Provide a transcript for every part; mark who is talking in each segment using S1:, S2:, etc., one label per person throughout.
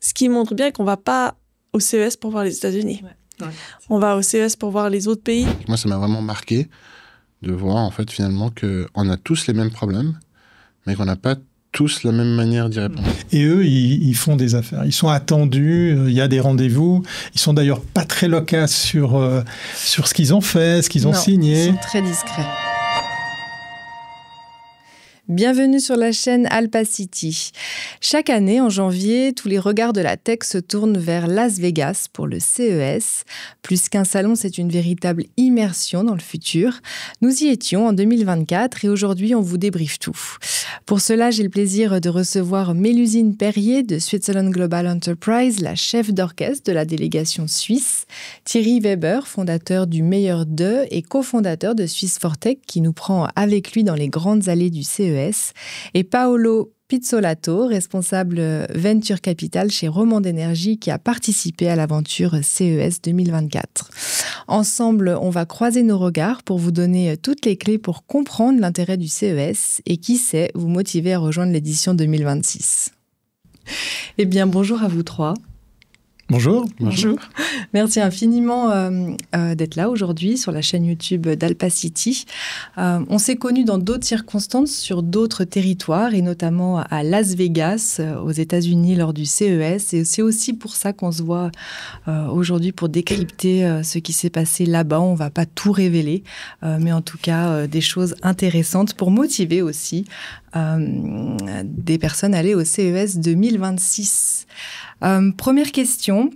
S1: Ce qui montre bien qu'on va pas au CES pour voir les États-Unis. Ouais. On va au CES pour voir les autres pays.
S2: Moi, ça m'a vraiment marqué de voir, en fait, finalement, qu'on a tous les mêmes problèmes, mais qu'on n'a pas tous la même manière d'y répondre.
S3: Et eux, ils font des affaires. Ils sont attendus, il y a des rendez-vous. Ils sont d'ailleurs pas très loquaces sur ce qu'ils ont fait, ce qu'ils ont signé.
S4: Ils sont très discrets. Bienvenue sur la chaîne Alpa City. Chaque année, en janvier, tous les regards de la tech se tournent vers Las Vegas pour le CES. Plus qu'un salon, c'est une véritable immersion dans le futur. Nous y étions en 2024 et aujourd'hui, on vous débriefe tout. Pour cela, j'ai le plaisir de recevoir Mélusine Perrier de Switzerland Global Enterprise, la chef d'orchestre de la délégation suisse, Thierry Weber, fondateur du Meilleur d'eux et cofondateur de Swiss for Tech, qui nous prend avec lui dans les grandes allées du CES, et Paolo Pizzolato, responsable Venture Capital chez Romande Énergie, qui a participé à l'aventure CES 2024. Ensemble, on va croiser nos regards pour vous donner toutes les clés pour comprendre l'intérêt du CES et qui sait, vous motiver à rejoindre l'édition 2026. Eh bien, bonjour à vous trois.
S3: Bonjour.
S4: Bonjour. Merci infiniment d'être là aujourd'hui sur la chaîne YouTube d'Alpa City. On s'est connus dans d'autres circonstances sur d'autres territoires et notamment à Las Vegas, aux États-Unis lors du CES. Et c'est aussi pour ça qu'on se voit aujourd'hui pour décrypter ce qui s'est passé là-bas. On ne va pas tout révéler, mais en tout cas des choses intéressantes pour motiver aussi des personnes à aller au CES 2026. Première question,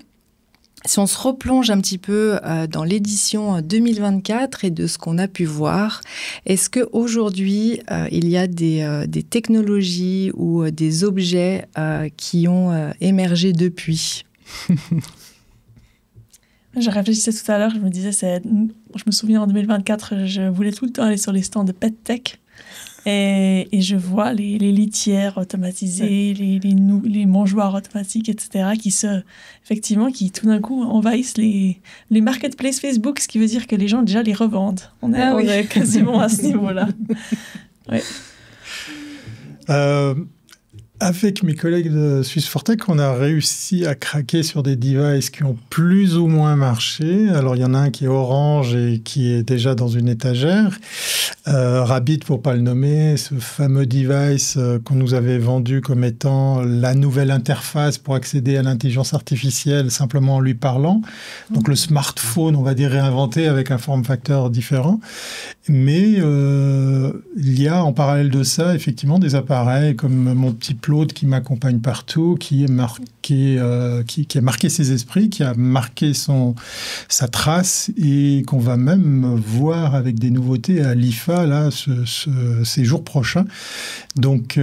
S4: si on se replonge un petit peu dans l'édition 2024 et de ce qu'on a pu voir, est-ce qu'aujourd'hui, il y a des technologies ou des objets qui ont émergé depuis ?
S1: Je réfléchissais tout à l'heure, je me disais, je me souviens en 2024, je voulais tout le temps aller sur les stands de PetTech. Et je vois les litières automatisées, les mangeoires automatiques, etc., qui tout d'un coup envahissent les marketplaces Facebook, ce qui veut dire que les gens déjà les revendent. On est quasiment à ce niveau-là. Ouais.
S3: Avec mes collègues de Swiss for Tech, on a réussi à craquer sur des devices qui ont plus ou moins marché. Alors, il y en a un qui est orange et qui est déjà dans une étagère. Rabbit, pour ne pas le nommer, ce fameux device qu'on nous avait vendu comme étant la nouvelle interface pour accéder à l'intelligence artificielle simplement en lui parlant. Donc, le smartphone, on va dire, réinventé avec un form factor différent. Mais il y a en parallèle de ça, effectivement, des appareils comme mon petit Claude qui m'accompagne partout, qui a marqué ses esprits, qui a marqué sa trace et qu'on va même voir avec des nouveautés à l'IFA là, ces jours prochains. Donc,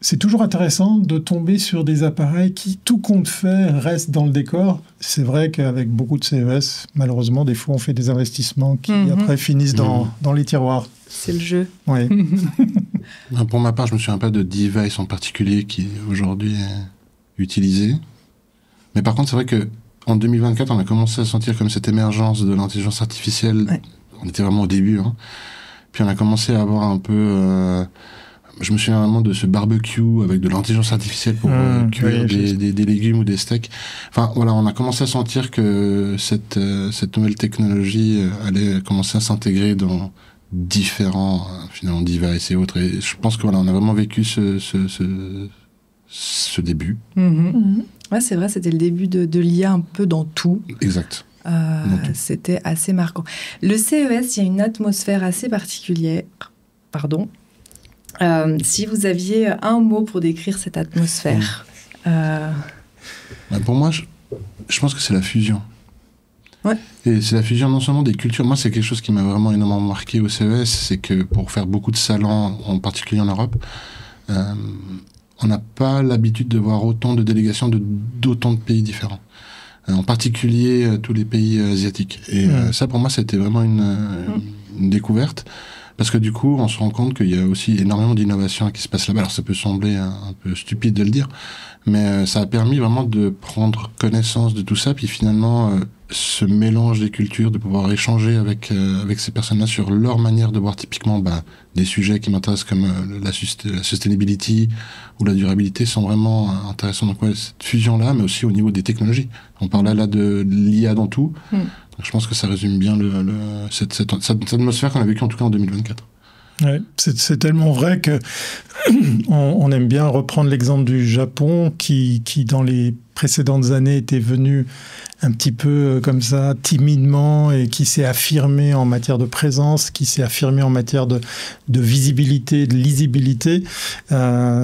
S3: c'est toujours intéressant de tomber sur des appareils qui, tout compte fait, restent dans le décor. C'est vrai qu'avec beaucoup de CES, malheureusement, des fois, on fait des investissements qui, après, finissent dans les tiroirs.
S4: C'est le jeu.
S3: Oui.
S2: Pour ma part, je ne me souviens pas de device en particulier qui, aujourd'hui, est utilisé. Mais par contre, c'est vrai qu'en 2024, on a commencé à sentir comme cette émergence de l'intelligence artificielle. Ouais. On était vraiment au début. Hein. Puis on a commencé à avoir un peu... je me souviens vraiment de ce barbecue avec de l'intelligence artificielle pour cuire des légumes ou des steaks. Enfin, voilà, on a commencé à sentir que cette nouvelle technologie allait commencer à s'intégrer dans différents finalement devices et autres. Et je pense que voilà, on a vraiment vécu ce début.
S4: Ouais, c'est vrai, c'était le début de l'IA un peu dans tout.
S2: Exact.
S4: C'était assez marquant. Le CES, il y a une atmosphère assez particulière. Pardon. Si vous aviez un mot pour décrire cette atmosphère.
S2: Pour moi, je pense que c'est la fusion.
S4: Ouais.
S2: Et c'est la fusion non seulement des cultures. Moi, c'est quelque chose qui m'a vraiment énormément marqué au CES, c'est que pour faire beaucoup de salons, en particulier en Europe, on n'a pas l'habitude de voir autant de délégations d'autant de pays différents. En particulier tous les pays asiatiques. Et ça, pour moi, c'était vraiment une découverte. Parce que du coup, on se rend compte qu'il y a aussi énormément d'innovations qui se passent là-bas. Alors, ça peut sembler un peu stupide de le dire, mais ça a permis vraiment de prendre connaissance de tout ça. Puis finalement, ce mélange des cultures, de pouvoir échanger avec ces personnes-là sur leur manière de voir typiquement des sujets qui m'intéressent comme la sustainability ou la durabilité sont vraiment intéressants. Donc cette fusion-là, mais aussi au niveau des technologies. On parlait là de l'IA dans tout. Donc je pense que ça résume bien cette atmosphère qu'on a vécue en tout cas en 2024.
S3: Ouais, c'est tellement vrai que on aime bien reprendre l'exemple du Japon qui dans les précédentes années était venu un petit peu comme ça, timidement, et qui s'est affirmé en matière de présence, qui s'est affirmé en matière de visibilité, de lisibilité.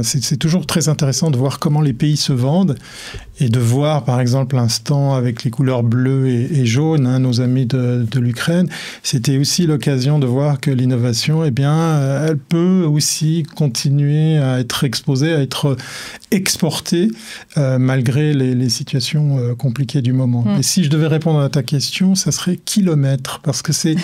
S3: C'est toujours très intéressant de voir comment les pays se vendent et de voir, par exemple, l'instant avec les couleurs bleues et jaunes, nos amis de l'Ukraine. C'était aussi l'occasion de voir que l'innovation, eh bien, elle peut aussi continuer à être exposée, à être exportée, malgré les situations compliquées du moment. Et si je devais répondre à ta question, ça serait kilomètres, parce que c'est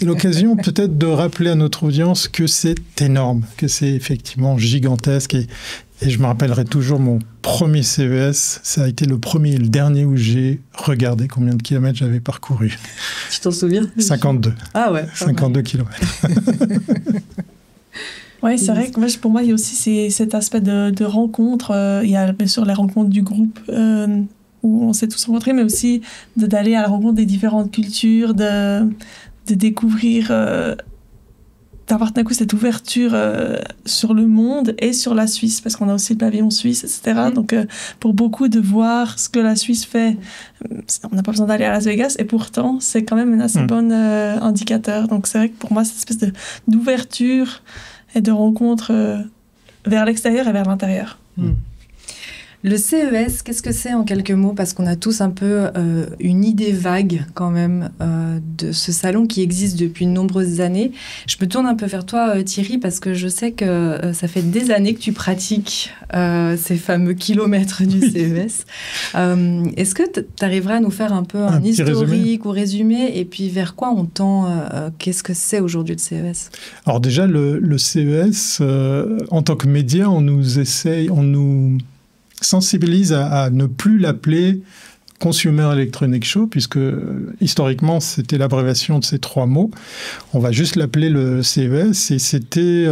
S3: l'occasion peut-être de rappeler à notre audience que c'est énorme, que c'est effectivement gigantesque. Et je me rappellerai toujours mon premier CES, ça a été le premier et le dernier où j'ai regardé combien de kilomètres j'avais parcouru.
S4: Tu t'en souviens?
S3: 52. Ah ouais. 52 kilomètres.
S1: Oui, c'est vrai que pour moi, il y a aussi cet aspect de rencontre. Il y a bien sûr les rencontres du groupe où on s'est tous rencontrés, mais aussi d'aller à la rencontre des différentes cultures, de découvrir, d'avoir d'un coup cette ouverture sur le monde et sur la Suisse, parce qu'on a aussi le pavillon suisse, etc. Donc, pour beaucoup, de voir ce que la Suisse fait, on n'a pas besoin d'aller à Las Vegas, et pourtant, c'est quand même un assez bon indicateur. Donc, c'est vrai que pour moi, cette espèce d'ouverture et de rencontre vers l'extérieur et vers l'intérieur.
S4: Le CES, qu'est-ce que c'est en quelques mots? Parce qu'on a tous un peu une idée vague quand même de ce salon qui existe depuis de nombreuses années. Je me tourne un peu vers toi, Thierry, parce que je sais que ça fait des années que tu pratiques ces fameux kilomètres du CES. Est-ce que tu arriverais à nous faire un peu un historique ou résumé, et puis vers quoi on tend? Qu'est-ce que c'est aujourd'hui le CES?
S3: Alors déjà, le CES, en tant que média, on nous sensibilise à ne plus l'appeler Consumer Electronics Show, puisque historiquement c'était l'abréviation de ces trois mots. On va juste l'appeler le CES, et c'était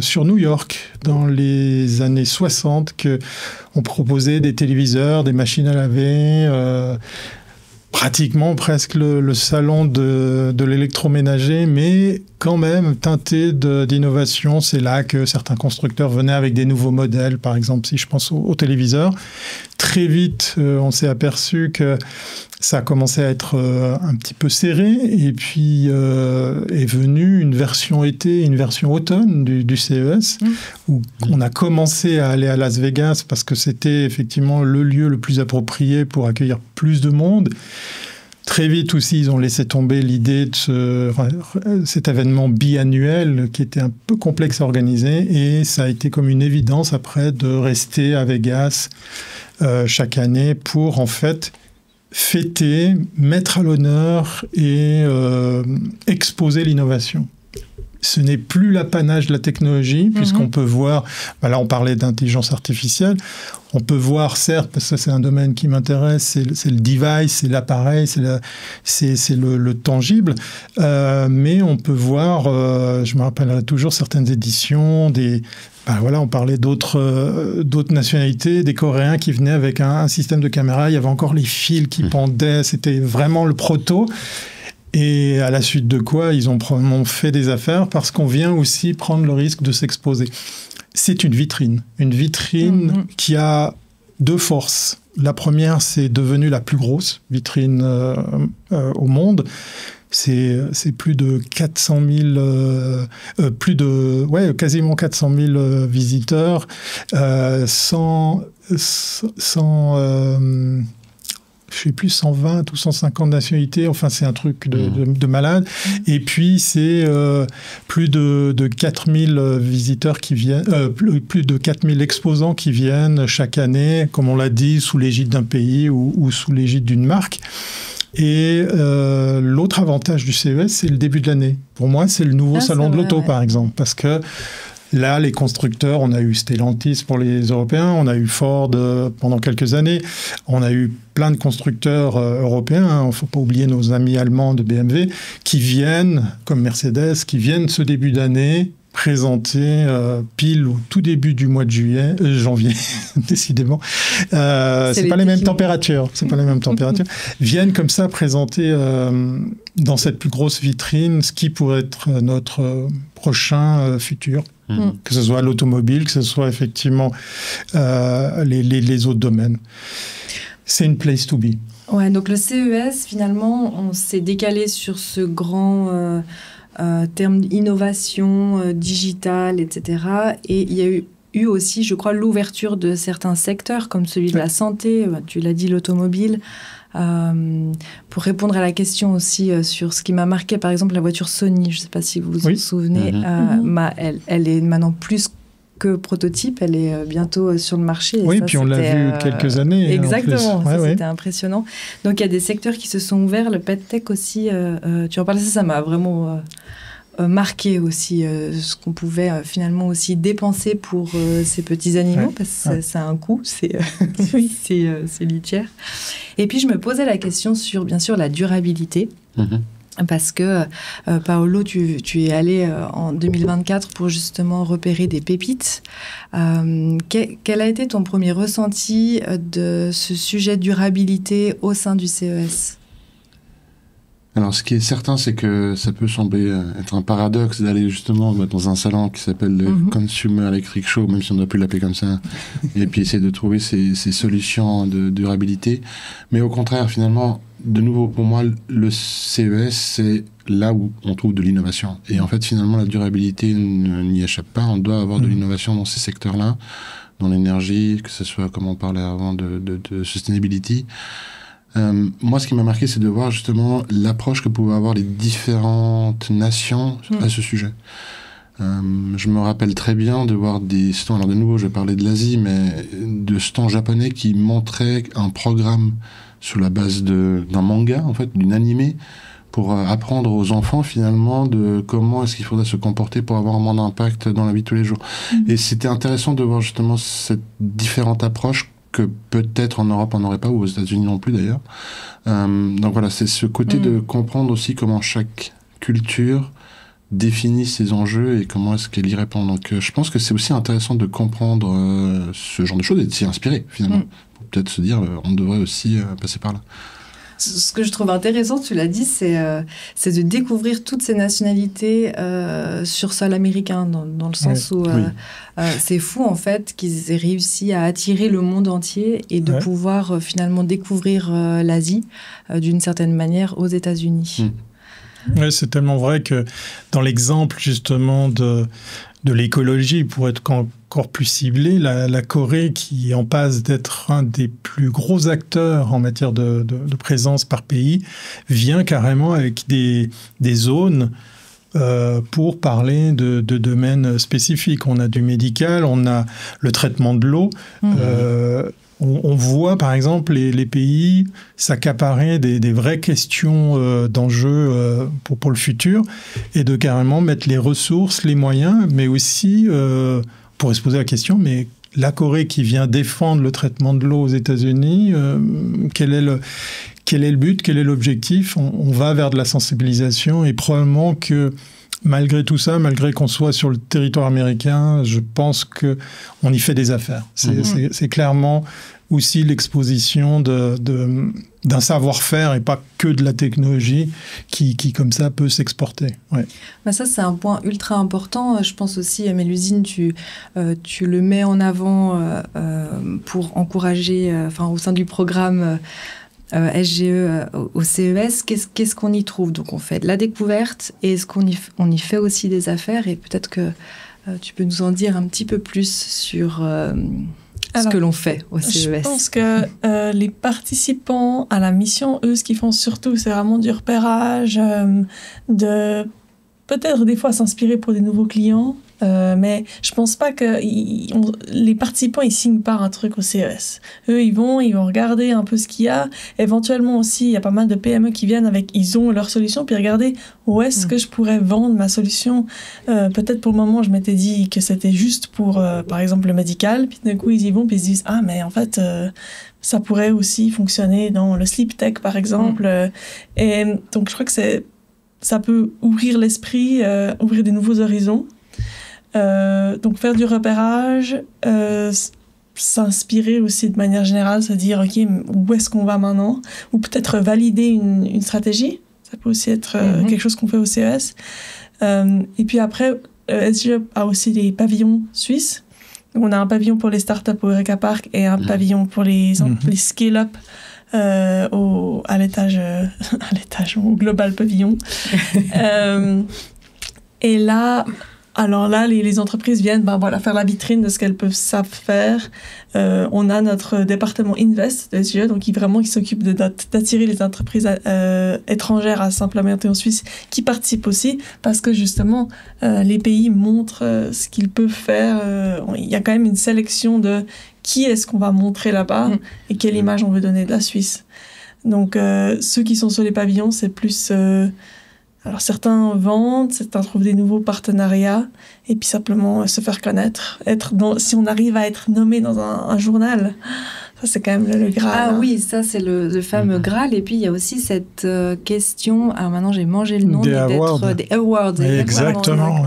S3: sur New York dans les années 60 qu'on proposait des téléviseurs, des machines à laver, pratiquement presque le salon de l'électroménager, mais quand même teinté d'innovation. C'est là que certains constructeurs venaient avec des nouveaux modèles, par exemple, si je pense aux téléviseurs. Très vite, on s'est aperçu que ça a commencé à être un petit peu serré, et puis est venue une version été, une version automne du CES, où on a commencé à aller à Las Vegas parce que c'était effectivement le lieu le plus approprié pour accueillir plus de monde. Très vite aussi, ils ont laissé tomber l'idée de cet événement biannuel qui était un peu complexe à organiser, et ça a été comme une évidence après de rester à Vegas chaque année pour en fait fêter, mettre à l'honneur et exposer l'innovation. Ce n'est plus l'apanage de la technologie, puisqu'on peut voir, là on parlait d'intelligence artificielle, on peut voir, certes, parce que ça c'est un domaine qui m'intéresse, c'est le device, c'est l'appareil, c'est le tangible, mais on peut voir, je me rappellerai toujours certaines éditions, on parlait d'autres nationalités, des Coréens qui venaient avec un système de caméra, il y avait encore les fils qui pendaient, c'était vraiment le proto. Et à la suite de quoi, ils ont probablement fait des affaires parce qu'on vient aussi prendre le risque de s'exposer. C'est une vitrine qui a deux forces. La première, c'est devenu la plus grosse vitrine au monde. C'est plus de 400 000, quasiment 400 000 visiteurs, je sais plus, 120 ou 150 nationalités, enfin c'est un truc de malade. Et puis c'est plus de 4000 visiteurs qui viennent, plus de 4000 exposants qui viennent chaque année, comme on l'a dit, sous l'égide d'un pays ou sous l'égide d'une marque. Et l'autre avantage du CES, c'est le début de l'année. Pour moi, c'est le nouveau salon de l'auto, par exemple, parce que Là, les constructeurs, on a eu Stellantis pour les Européens, on a eu Ford pendant quelques années, on a eu plein de constructeurs européens, il ne faut pas oublier nos amis allemands de BMW, qui viennent, comme Mercedes, qui viennent ce début d'année présenter pile au tout début du mois de janvier, décidément. C'est pas les mêmes températures. C'est pas les mêmes températures. Viennent comme ça présenter dans cette plus grosse vitrine ce qui pourrait être notre prochain futur. Que ce soit l'automobile, que ce soit effectivement les autres domaines. C'est une place to be.
S4: Ouais, donc le CES, finalement, on s'est décalé sur ce grand terme d'innovation digitale, etc. Et il y a eu aussi, je crois, l'ouverture de certains secteurs, comme celui de la santé, tu l'as dit, l'automobile. Pour répondre à la question aussi sur ce qui m'a marqué, par exemple, la voiture Sony, je ne sais pas si vous vous en souvenez, elle est maintenant plus que prototype, elle est bientôt sur le marché.
S3: Oui, ça, puis on l'a vu quelques années.
S4: Exactement, c'était impressionnant. Donc il y a des secteurs qui se sont ouverts, le PetTech aussi, tu en parlais, ça m'a vraiment marqué aussi, ce qu'on pouvait finalement aussi dépenser pour ces petits animaux, parce que ça a un coût, c'est litière. Et puis je me posais la question sur, bien sûr, la durabilité. Parce que, Paolo, tu es allé en 2024 pour justement repérer des pépites. Quel a été ton premier ressenti de ce sujet durabilité au sein du CES ?
S2: Alors, ce qui est certain, c'est que ça peut sembler être un paradoxe d'aller justement dans un salon qui s'appelle le Consumer Electric Show, même si on ne doit plus l'appeler comme ça, et puis essayer de trouver ces solutions de durabilité. Mais au contraire, finalement, de nouveau, pour moi, le CES, c'est là où on trouve de l'innovation. Et en fait, finalement, la durabilité n'y échappe pas. On doit avoir de l'innovation dans ces secteurs-là, dans l'énergie, que ce soit, comme on parlait avant, de sustainability. Moi, ce qui m'a marqué, c'est de voir justement l'approche que pouvaient avoir les différentes nations à ce sujet. Je me rappelle très bien de voir des stands, alors de nouveau, je vais parler de l'Asie, mais de stands japonais qui montraient un programme sur la base d'un manga, en fait, d'une animée, pour apprendre aux enfants, finalement, de comment est-ce qu'il faudrait se comporter pour avoir moins d'impact dans la vie de tous les jours. Et c'était intéressant de voir justement cette différente approche que peut-être en Europe on n'aurait pas, ou aux États-Unis non plus d'ailleurs. Donc voilà, c'est ce côté de comprendre aussi comment chaque culture définit ses enjeux et comment est-ce qu'elle y répond. Donc je pense que c'est aussi intéressant de comprendre ce genre de choses et de s'y inspirer finalement. Pour peut-être se dire on devrait aussi passer par là.
S4: Ce que je trouve intéressant, tu l'as dit, c'est de découvrir toutes ces nationalités sur sol américain, dans le sens où c'est fou, en fait, qu'ils aient réussi à attirer le monde entier et de pouvoir finalement découvrir l'Asie, d'une certaine manière, aux États-Unis.
S3: Oui, c'est tellement vrai que dans l'exemple, justement, de l'écologie, pour être encore plus ciblé, la Corée, qui est en passe d'être un des plus gros acteurs en matière de présence par pays, vient carrément avec des zones pour parler de domaines spécifiques. On a du médical, on a le traitement de l'eau. On voit, par exemple, les pays s'accaparer des vraies questions d'enjeux pour le futur et de carrément mettre les ressources, les moyens, mais aussi, on pourrait se poser la question, mais la Corée qui vient défendre le traitement de l'eau aux États-Unis, quel est le but, quel est l'objectif ? On va vers de la sensibilisation et probablement que malgré tout ça, malgré qu'on soit sur le territoire américain, je pense qu'on y fait des affaires. C'est clairement aussi l'exposition d'un savoir-faire et pas que de la technologie qui comme ça, peut s'exporter. Ouais.
S4: Bah ça, c'est un point ultra important. Je pense aussi, Mélusine, tu le mets en avant pour encourager, au sein du programme SGE au CES, qu'est-ce qu'on y trouve? Donc on fait de la découverte et est-ce qu'on y fait aussi des affaires? Et peut-être que tu peux nous en dire un petit peu plus sur ce que l'on fait au CES.
S1: Je pense que les participants à la mission, eux, ce qu'ils font surtout, c'est vraiment du repérage, de peut-être des fois s'inspirer pour des nouveaux clients Mais je pense pas que les participants ils signent pas un truc au CES. Eux ils vont regarder un peu ce qu'il y a. Éventuellement aussi il y a pas mal de PME qui viennent ils ont leur solution puis regarder où est-ce que je pourrais vendre ma solution. Peut-être pour le moment je m'étais dit que c'était juste pour par exemple le médical, puis d'un coup ils y vont puis ils se disent ah mais en fait ça pourrait aussi fonctionner dans le sleep tech par exemple. Et donc je crois que ça peut ouvrir l'esprit, ouvrir des nouveaux horizons. Donc faire du repérage, s'inspirer aussi de manière générale, se dire ok où est-ce qu'on va maintenant, ou peut-être valider une stratégie, ça peut aussi être quelque chose qu'on fait au CES. Et puis après SGE a aussi des pavillons suisses. Donc, on a un pavillon pour les startups au Eureka Park et un pavillon pour les scale-up à l'étage au Global Pavillon. Et là, alors là, les entreprises viennent faire la vitrine de ce qu'elles savent faire. On a notre département Invest de SGE, donc qui s'occupe d'attirer les entreprises étrangères à s'implémenter en Suisse, qui participent aussi, parce que justement, les pays montrent ce qu'ils peuvent faire. Il y a quand même une sélection de qui est-ce qu'on va montrer là-bas et quelle image on veut donner de la Suisse. Donc, ceux qui sont sur les pavillons, c'est plus... alors certains vendent, certains trouvent des nouveaux partenariats et puis simplement se faire connaître. Si on arrive à être nommé dans un journal, ça c'est quand même le Graal.
S4: Ah oui, ça c'est le fameux Graal. Et puis il y a aussi cette question, alors maintenant j'ai mangé le nom,
S3: des awards.
S4: Des awards.
S3: Exactement.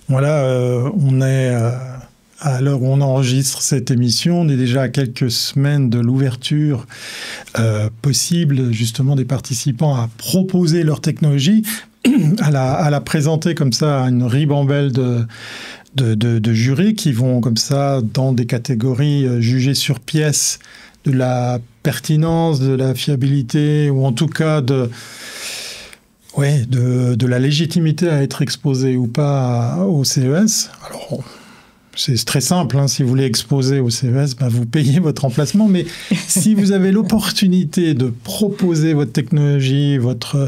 S3: Voilà, on est... à l'heure où on enregistre cette émission, on est déjà à quelques semaines de l'ouverture possible justement des participants à proposer leur technologie, à la présenter comme ça à une ribambelle de jurys qui vont comme ça dans des catégories juger sur pièce de la pertinence, de la fiabilité ou en tout cas de la légitimité à être exposé ou pas au CES. Alors, c'est très simple, si vous voulez exposer au CES, vous payez votre emplacement, mais si vous avez l'opportunité de proposer votre technologie, votre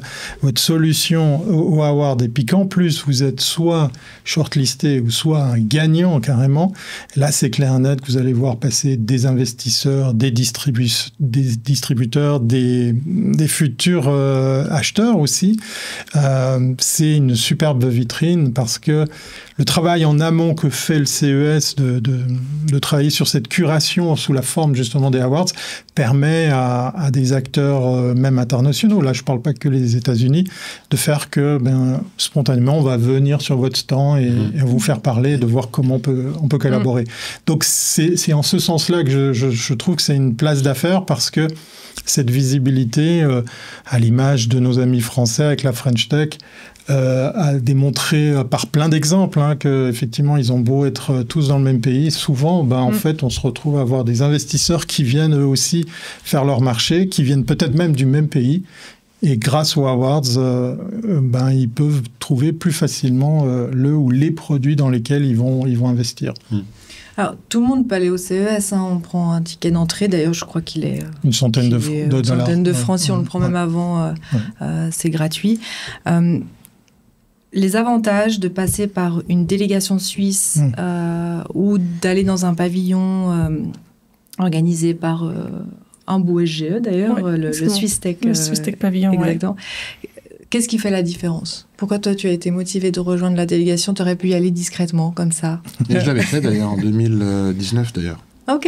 S3: solution au award, et puis qu'en plus vous êtes soit shortlisté ou soit un gagnant carrément, là c'est clair net que vous allez voir passer des investisseurs, des distributeurs, des futurs acheteurs aussi. C'est une superbe vitrine parce que le travail en amont que fait le CES de travailler sur cette curation sous la forme justement des awards permet à des acteurs même internationaux, là je ne parle pas que les États-Unis, de faire que spontanément on va venir sur votre stand et vous faire parler, de voir comment on peut collaborer. Donc c'est en ce sens-là que je trouve que c'est une place d'affaires parce que cette visibilité, à l'image de nos amis français avec la French Tech, a démontré par plein d'exemples qu'effectivement ils ont beau être tous dans le même pays, souvent en fait on se retrouve à avoir des investisseurs qui viennent eux aussi faire leur marché, qui viennent peut-être même du même pays et grâce aux awards ils peuvent trouver plus facilement le ou les produits dans lesquels ils vont investir.
S4: Alors, tout le monde peut aller au CES, on prend un ticket d'entrée, d'ailleurs je crois qu'il est...
S3: Une centaine de
S4: francs, si on le prend même avant, c'est gratuit. Les avantages de passer par une délégation suisse ou d'aller dans un pavillon organisé par un beau SGE d'ailleurs, le Swiss Tech.
S1: Le Swiss Tech Pavillon,
S4: exactement. Qu'est-ce qui fait la différence ? Pourquoi toi, tu as été motivé de rejoindre la délégation ? Tu aurais pu y aller discrètement, comme ça.
S2: Et je l'avais fait d'ailleurs en 2019 d'ailleurs.
S4: Ok.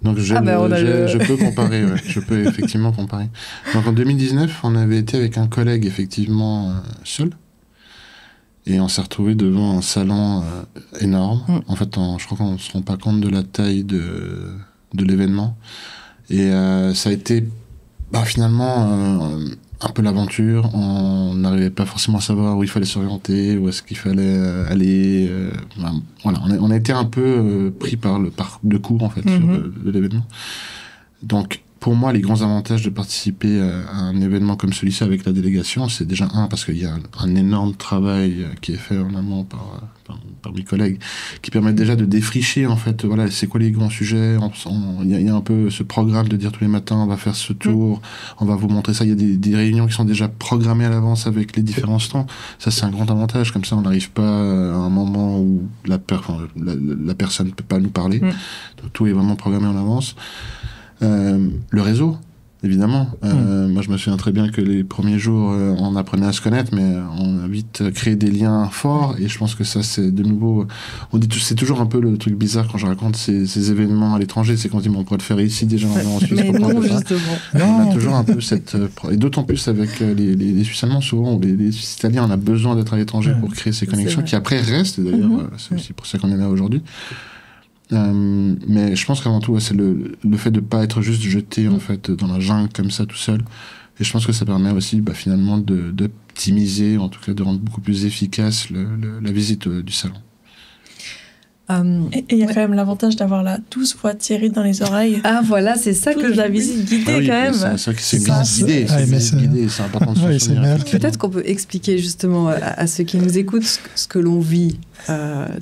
S2: Donc je peux comparer, je peux effectivement comparer. Donc en 2019, on avait été avec un collègue effectivement seul. Et on s'est retrouvé devant un salon énorme. En fait, je crois qu'on ne se rend pas compte de la taille de l'événement. Et ça a été finalement un peu l'aventure. On n'arrivait pas forcément à savoir où il fallait s'orienter, où est-ce qu'il fallait aller. Voilà, on a été un peu pris par le cours en fait, de l'événement. Donc, pour moi, les grands avantages de participer à un événement comme celui-ci avec la délégation, c'est déjà parce qu'il y a un énorme travail qui est fait en amont par mes collègues, qui permettent déjà de défricher, en fait, voilà, c'est quoi les grands sujets. Il y a un peu ce programme de dire tous les matins, on va faire ce tour, on va vous montrer ça. Il y a des réunions qui sont déjà programmées à l'avance avec les différents stands. Ça, c'est un grand avantage. Comme ça, on n'arrive pas à un moment où la personne ne peut pas nous parler. Donc, tout est vraiment programmé en avance. Le réseau, évidemment. Moi, je me souviens très bien que les premiers jours, on apprenait à se connaître, mais on a vite créé des liens forts. Et je pense que ça, c'est de nouveau... c'est toujours un peu le truc bizarre quand je raconte ces événements à l'étranger. C'est qu'on se dit, on pourrait le faire ici déjà en Suisse.
S4: Mais non, justement.
S2: On a toujours un peu cette... Et d'autant plus avec les Suisses allemands, souvent, les Suisses italiens, on a besoin d'être à l'étranger pour créer ces connexions qui après restent. D'ailleurs, c'est aussi pour ça qu'on est là aujourd'hui. Mais je pense qu'avant tout, c'est le fait de ne pas être juste jeté en fait, dans la jungle comme ça tout seul. Et je pense que ça permet aussi finalement d'optimiser, en tout cas de rendre beaucoup plus efficace la visite du salon.
S1: Et il y a quand même l'avantage d'avoir la douce voix de Thierry dans les oreilles.
S4: Ah voilà, c'est ça que
S1: la visite guidée quand même.
S2: C'est une visite guidée, c'est important de se souvenir.
S4: Peut-être qu'on peut expliquer justement à ceux qui nous écoutent ce que l'on vit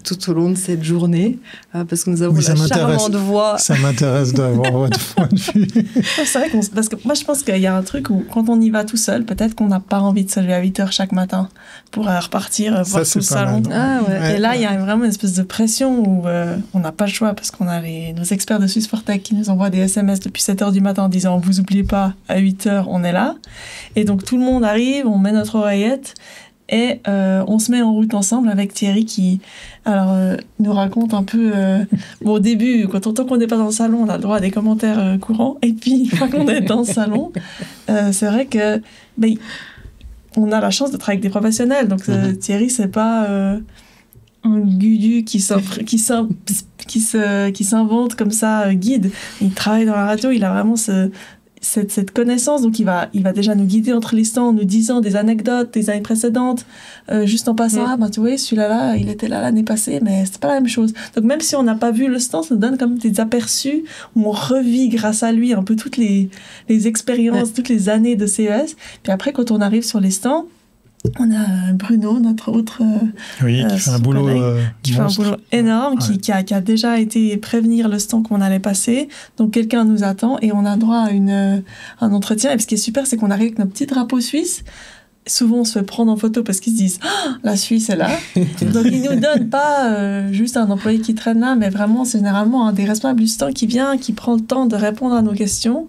S4: tout au long de cette journée, parce que nous avons la charmante voix.
S3: Ça m'intéresse d'avoir votre point de vue.
S1: C'est vrai parce que moi je pense qu'il y a un truc où quand on y va tout seul, peut-être qu'on n'a pas envie de se lever à 8h chaque matin pour repartir voir tout le salon. Et là il y a vraiment une espèce de pression où on n'a pas le choix parce qu'on a nos experts de Swiss Fortech qui nous envoient des SMS depuis 7h du matin en disant vous oubliez pas, à 8h on est là. Et donc tout le monde arrive, on met notre oreillette et on se met en route ensemble avec Thierry qui nous raconte un peu... au début, tant qu'on n'est pas dans le salon, on a le droit à des commentaires courants. Et puis, une fois qu'on est dans le salon, c'est vrai que on a la chance d'être avec des professionnels. Donc Thierry, c'est pas un gudu qui s'invente comme ça, guide. Il travaille dans la radio, il a vraiment cette connaissance, donc il va déjà nous guider entre les stands en nous disant des anecdotes des années précédentes, juste en passant tu vois, celui-là, il était là l'année passée, mais c'est pas la même chose. Donc même si on n'a pas vu le stand, ça nous donne comme des aperçus où on revit grâce à lui un peu toutes les expériences, toutes les années de CES. Puis après, quand on arrive sur les stands, on a Bruno, notre autre
S3: qui fait un boulot
S1: énorme, qui a déjà été prévenir le stand qu'on allait passer. Donc quelqu'un nous attend et on a droit à un entretien. Et ce qui est super, c'est qu'on arrive avec notre petit drapeau suisse. Souvent, on se fait prendre en photo parce qu'ils se disent la Suisse est là. Donc ils nous donnent pas juste un employé qui traîne là, mais vraiment, c'est généralement un des responsables du stand qui vient, qui prend le temps de répondre à nos questions.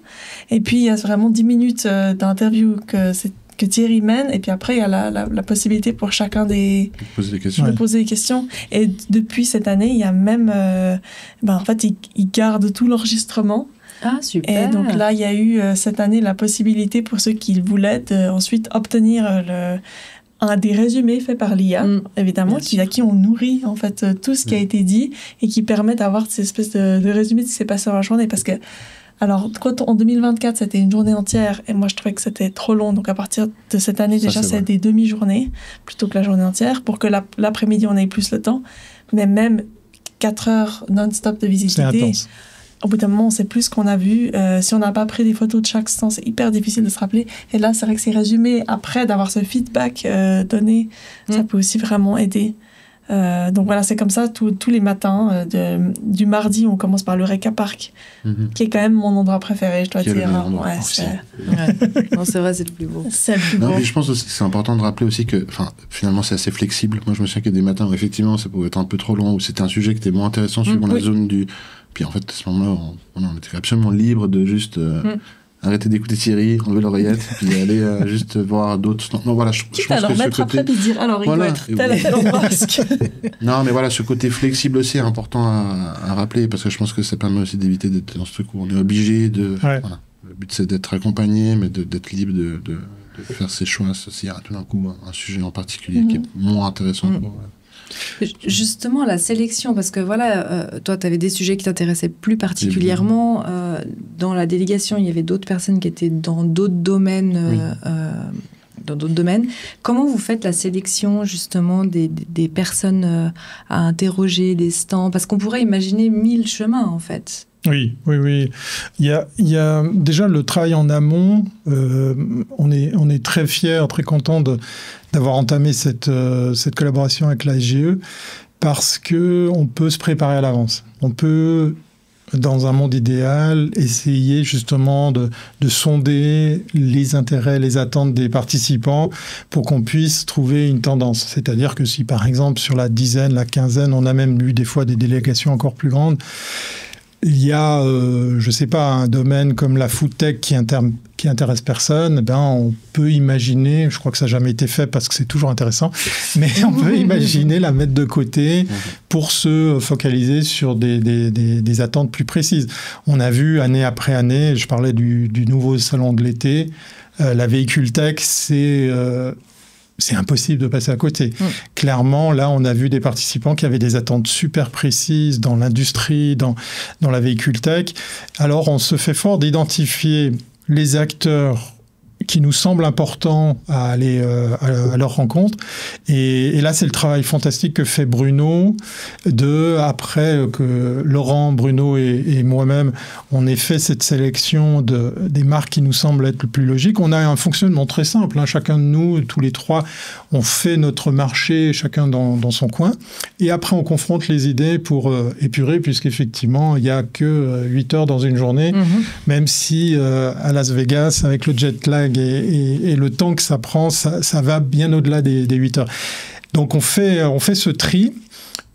S1: Et puis il y a vraiment 10 minutes d'interview que Thierry mène, et puis après il y a la possibilité pour chacun de poser des questions. Et depuis cette année, il y a même en fait ils gardent tout l'enregistrement.
S4: Ah, super.
S1: Et donc là il y a eu cette année la possibilité pour ceux qui le voulaient ensuite obtenir un des résumés faits par l'IA, évidemment, à qui on nourrit en fait tout ce qui a été dit et qui permet d'avoir cette espèce de résumé de ce qui s'est passé dans la journée. Parce que alors, en 2024, c'était une journée entière, et moi, je trouvais que c'était trop long. Donc, à partir de cette année, déjà, c'est des demi-journées, plutôt que la journée entière, pour que l'après-midi, on ait plus le temps. Mais même 4 heures non-stop de visibilité, au bout d'un moment, on sait plus ce qu'on a vu. Si on n'a pas pris des photos de chaque stand, c'est hyper difficile de se rappeler. Et là, c'est vrai que c'est résumé. Après, d'avoir ce feedback donné, ça peut aussi vraiment aider. Donc voilà, c'est comme ça tous les matins. Du mardi, on commence par le Reka Park, qui est quand même mon endroit préféré, je dois dire.
S4: Non, c'est vrai, c'est le plus beau.
S1: C'est le plus beau.
S2: Mais je pense aussi que c'est important de rappeler aussi que finalement, c'est assez flexible. Moi, je me souviens qu'il y a des matins où effectivement, ça pouvait être un peu trop long, où c'était un sujet qui était moins intéressant suivant la zone du... Puis en fait, à ce moment-là, on était absolument libre de juste... arrêter d'écouter Thierry, enlever l'oreillette, puis aller juste voir d'autres... Non, voilà, je pense
S1: alors,
S2: que
S1: mettre
S2: ce côté...
S1: après, puis dire, alors, il doit être tel endroit.
S2: Non, mais voilà, ce côté flexible aussi est important à rappeler, parce que je pense que ça permet aussi d'éviter d'être dans ce truc où on est obligé de... Voilà. Le but, c'est d'être accompagné, mais d'être libre de faire ses choix, s'il y a tout d'un coup un sujet en particulier qui est moins intéressant pour...
S4: Justement, la sélection, parce que voilà, toi, tu avais des sujets qui t'intéressaient plus particulièrement. Dans la délégation, il y avait d'autres personnes qui étaient dans d'autres domaines. Comment vous faites la sélection, justement, des personnes à interroger, des stands? Parce qu'on pourrait imaginer 1000 chemins, en fait.
S3: Oui. Il y a déjà le travail en amont. On est très fiers, très contents d'avoir entamé cette collaboration avec la SGE parce qu'on peut se préparer à l'avance. On peut, dans un monde idéal, essayer justement de sonder les intérêts, les attentes des participants pour qu'on puisse trouver une tendance. C'est-à-dire que si, par exemple, sur la dizaine, la quinzaine, on a même eu des fois des délégations encore plus grandes, il y a, je ne sais pas, un domaine comme la food tech qui intéresse personne, on peut imaginer, je crois que ça n'a jamais été fait parce que c'est toujours intéressant, mais on peut imaginer la mettre de côté pour se focaliser sur des attentes plus précises. On a vu année après année, je parlais du nouveau salon de l'été, la véhicule tech, c'est impossible de passer à côté. Clairement, là, on a vu des participants qui avaient des attentes super précises dans l'industrie, dans la véhicule tech. Alors, on se fait fort d'identifier les acteurs qui nous semblent importants à aller à leur rencontre. Et là, c'est le travail fantastique que fait Bruno, après que Laurent, Bruno et moi-même, on ait fait cette sélection des marques qui nous semblent être le plus logique. On a un fonctionnement très simple. Chacun de nous, tous les trois, on fait notre marché, chacun dans son coin. Et après, on confronte les idées pour épurer, puisqu'effectivement, il n'y a que 8 heures dans une journée, même si à Las Vegas, avec le jet lag et le temps que ça prend, ça va bien au-delà des 8 heures. Donc on fait ce tri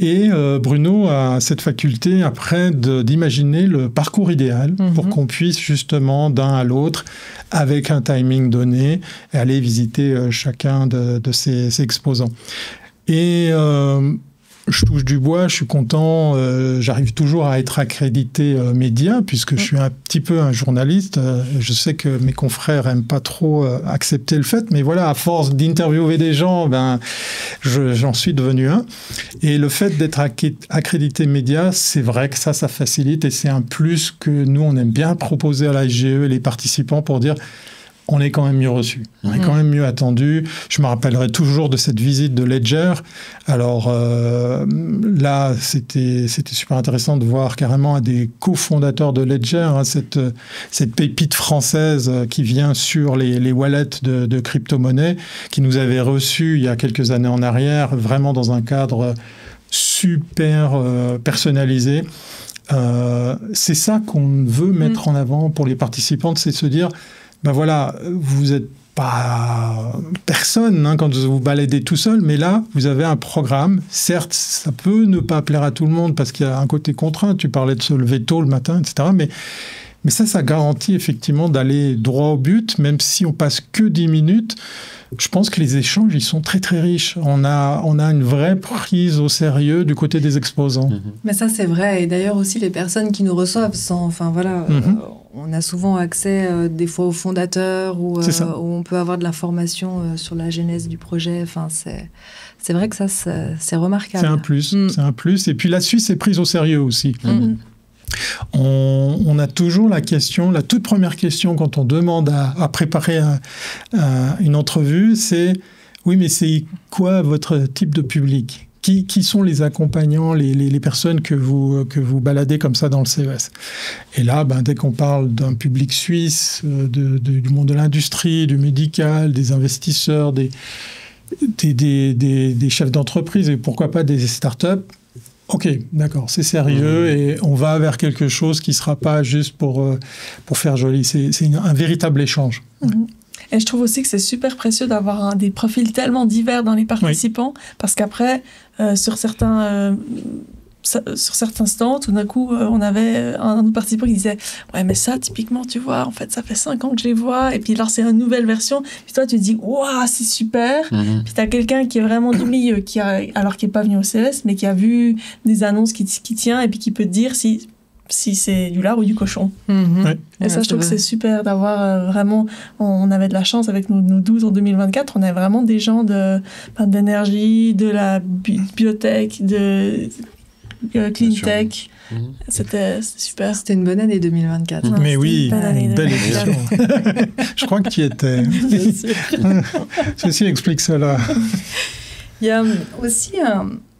S3: et Bruno a cette faculté après d'imaginer le parcours idéal pour qu'on puisse justement d'un à l'autre, avec un timing donné, aller visiter chacun de ces exposants. Et je touche du bois, je suis content, j'arrive toujours à être accrédité média, puisque je suis un petit peu un journaliste. Je sais que mes confrères n'aiment pas trop accepter le fait, mais voilà, à force d'interviewer des gens, j'en suis devenu un. Et le fait d'être accrédité média, c'est vrai que ça facilite, et c'est un plus que nous, on aime bien proposer à la SGE et les participants pour dire... on est quand même mieux reçu, on est quand même mieux attendu. Je me rappellerai toujours de cette visite de Ledger. Alors là, c'était super intéressant de voir carrément un des cofondateurs de Ledger, cette pépite française qui vient sur les wallets de crypto-monnaies, qui nous avait reçus il y a quelques années en arrière, vraiment dans un cadre super personnalisé. C'est ça qu'on veut mettre en avant pour les participantes, c'est de se dire... voilà, vous n'êtes pas personne quand vous baladez tout seul, mais là, vous avez un programme. Certes, ça peut ne pas plaire à tout le monde parce qu'il y a un côté contraint. Tu parlais de se lever tôt le matin, etc. Mais ça garantit effectivement d'aller droit au but, même si on passe que 10 minutes. Je pense que les échanges, ils sont très, très riches. On a une vraie prise au sérieux du côté des exposants.
S4: Mais ça, c'est vrai. Et d'ailleurs aussi, les personnes qui nous reçoivent, on a souvent accès des fois aux fondateurs où on peut avoir de l'information sur la genèse du projet. C'est vrai que ça, c'est remarquable.
S3: C'est un plus. C'est un plus. Et puis la Suisse est prise au sérieux aussi. On a toujours la toute première question quand on demande à préparer une entrevue, c'est « Oui, mais c'est quoi votre type de public ? Qui sont les accompagnants, les personnes que vous baladez comme ça dans le CES ?» Et là, dès qu'on parle d'un public suisse, du monde de l'industrie, du médical, des investisseurs, des chefs d'entreprise et pourquoi pas des startups, ok, d'accord, c'est sérieux et on va vers quelque chose qui ne sera pas juste pour faire joli. C'est un véritable échange.
S1: Et je trouve aussi que c'est super précieux d'avoir des profils tellement divers dans les participants, parce qu'après, sur certains stands, tout d'un coup, on avait un participant qui disait « Ouais, mais ça, typiquement, tu vois, en fait, ça fait 5 ans que je les vois. » Et puis, alors, c'est une nouvelle version. Puis toi, tu te dis « Waouh, c'est super !» Puis tu as quelqu'un qui est vraiment du milieu, qui n'est pas venu au CES, mais qui a vu des annonces qui tient et puis qui peut te dire si c'est du lard ou du cochon. Et ça, je trouve que c'est super d'avoir vraiment... On avait de la chance avec nos 12 en 2024. On avait vraiment des gens d'énergie, de la biotech, de... clean tech, c'était super.
S4: C'était une bonne année 2024.
S3: Mais oui, une belle édition. Je crois que tu y étais. Ceci explique cela.
S4: Il y a aussi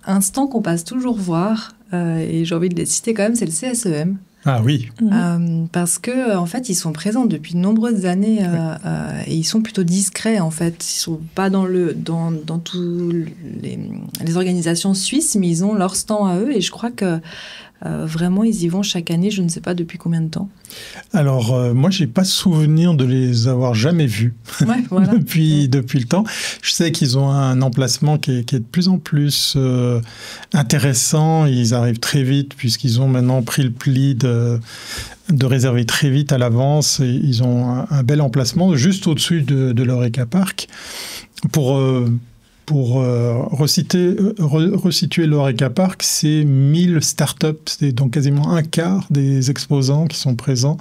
S4: un stand qu'on passe toujours voir, et j'ai envie de les citer quand même, c'est le CSEM.
S3: Ah oui.
S4: Parce que en fait, ils sont présents depuis de nombreuses années et ils sont plutôt discrets en fait. Ils sont pas dans tous les organisations suisses, mais ils ont leur stand à eux et je crois que vraiment, ils y vont chaque année, je ne sais pas depuis combien de temps.
S3: Alors, moi, j'ai pas souvenir de les avoir jamais vus
S4: voilà.
S3: depuis le temps. Je sais qu'ils ont un emplacement qui est de plus en plus intéressant. Ils arrivent très vite puisqu'ils ont maintenant pris le pli de réserver très vite à l'avance. Et ils ont un bel emplacement juste au-dessus de l'Eureka Park pour resituer l'Eureka Park, c'est 1000 startups, c'est donc quasiment un quart des exposants qui sont présents.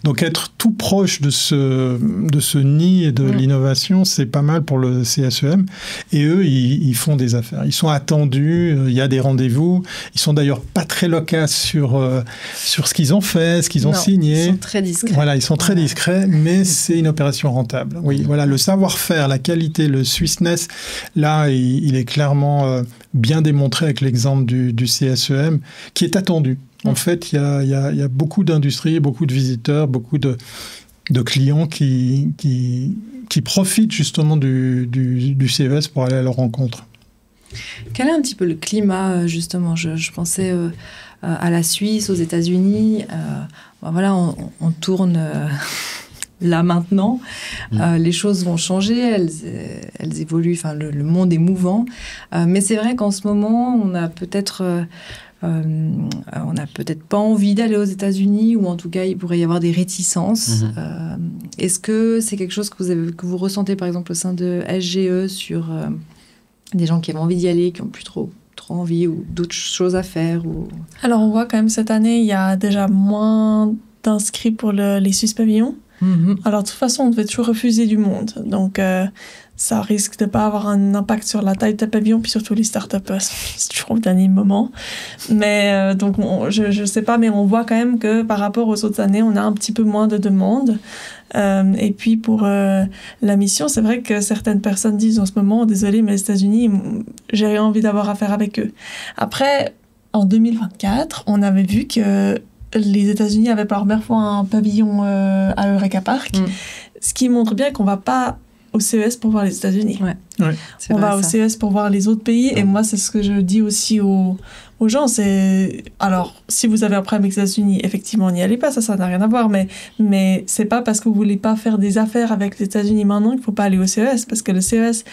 S3: Donc être tout proche de ce nid et de l'innovation, c'est pas mal pour le CSEM. Et eux, ils font des affaires. Ils sont attendus, il y a des rendez-vous. Ils sont d'ailleurs pas très loquaces sur ce qu'ils ont fait, ce qu'ils ont signé.
S4: Ils sont très discrets.
S3: Voilà, ils sont très discrets, mais c'est une opération rentable. Oui, voilà, le savoir-faire, la qualité, le Swissness. Là, il est clairement bien démontré avec l'exemple du CSEM, qui est attendu. En fait, il y a beaucoup d'industries, beaucoup de visiteurs, beaucoup de clients qui profitent justement du CES pour aller à leur rencontre.
S4: Quel est un petit peu le climat, justement ? Je pensais à la Suisse, aux États-Unis. Voilà, on tourne... Là maintenant, les choses vont changer, elles évoluent, enfin le monde est mouvant, mais c'est vrai qu'en ce moment, on a peut-être pas envie d'aller aux États-Unis, ou en tout cas, il pourrait y avoir des réticences. Est-ce que c'est quelque chose que vous ressentez, par exemple, au sein de SGE, sur des gens qui avaient envie d'y aller, qui n'ont plus trop envie, ou d'autres choses à faire
S1: Alors, on voit quand même cette année, il y a déjà moins d'inscrits pour les Swiss Pavillons. Alors, de toute façon, on devait toujours refuser du monde. Donc, ça risque de ne pas avoir un impact sur la taille de pavillon, puis surtout les startups, c'est toujours au dernier moment. Mais donc, je ne sais pas, mais on voit quand même que par rapport aux autres années, on a un petit peu moins de demandes. Et puis, pour la mission, c'est vrai que certaines personnes disent en ce moment, désolé, mais les États-Unis, j'ai rien envie d'avoir affaire avec eux. Après, en 2024, on avait vu que les États-Unis avaient pour la première fois un pavillon à Eureka Park, ce qui montre bien qu'on ne va pas au CES pour voir les États-Unis. On va au CES pour voir les autres pays, et moi, c'est ce que je dis aussi aux gens. Alors, si vous avez un problème avec les États-Unis, effectivement, n'y allez pas, ça n'a rien à voir, mais c'est pas parce que vous ne voulez pas faire des affaires avec les États-Unis maintenant qu'il ne faut pas aller au CES, parce que le CES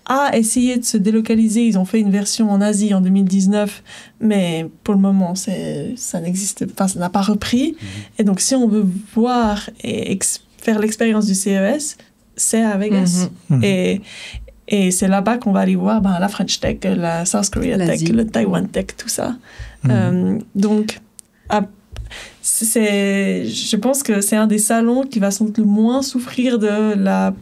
S1: a essayé de se délocaliser. Ils ont fait une version en Asie en 2019, mais pour le moment, ça n'existe pas, ça n'a pas repris. Et donc, si on veut voir et faire l'expérience du CES, c'est à Vegas. Et c'est là-bas qu'on va aller voir la French Tech, la South Korea Tech, le Taiwan Tech, tout ça. Donc, je pense que c'est un des salons qui va sans doute le moins souffrir de la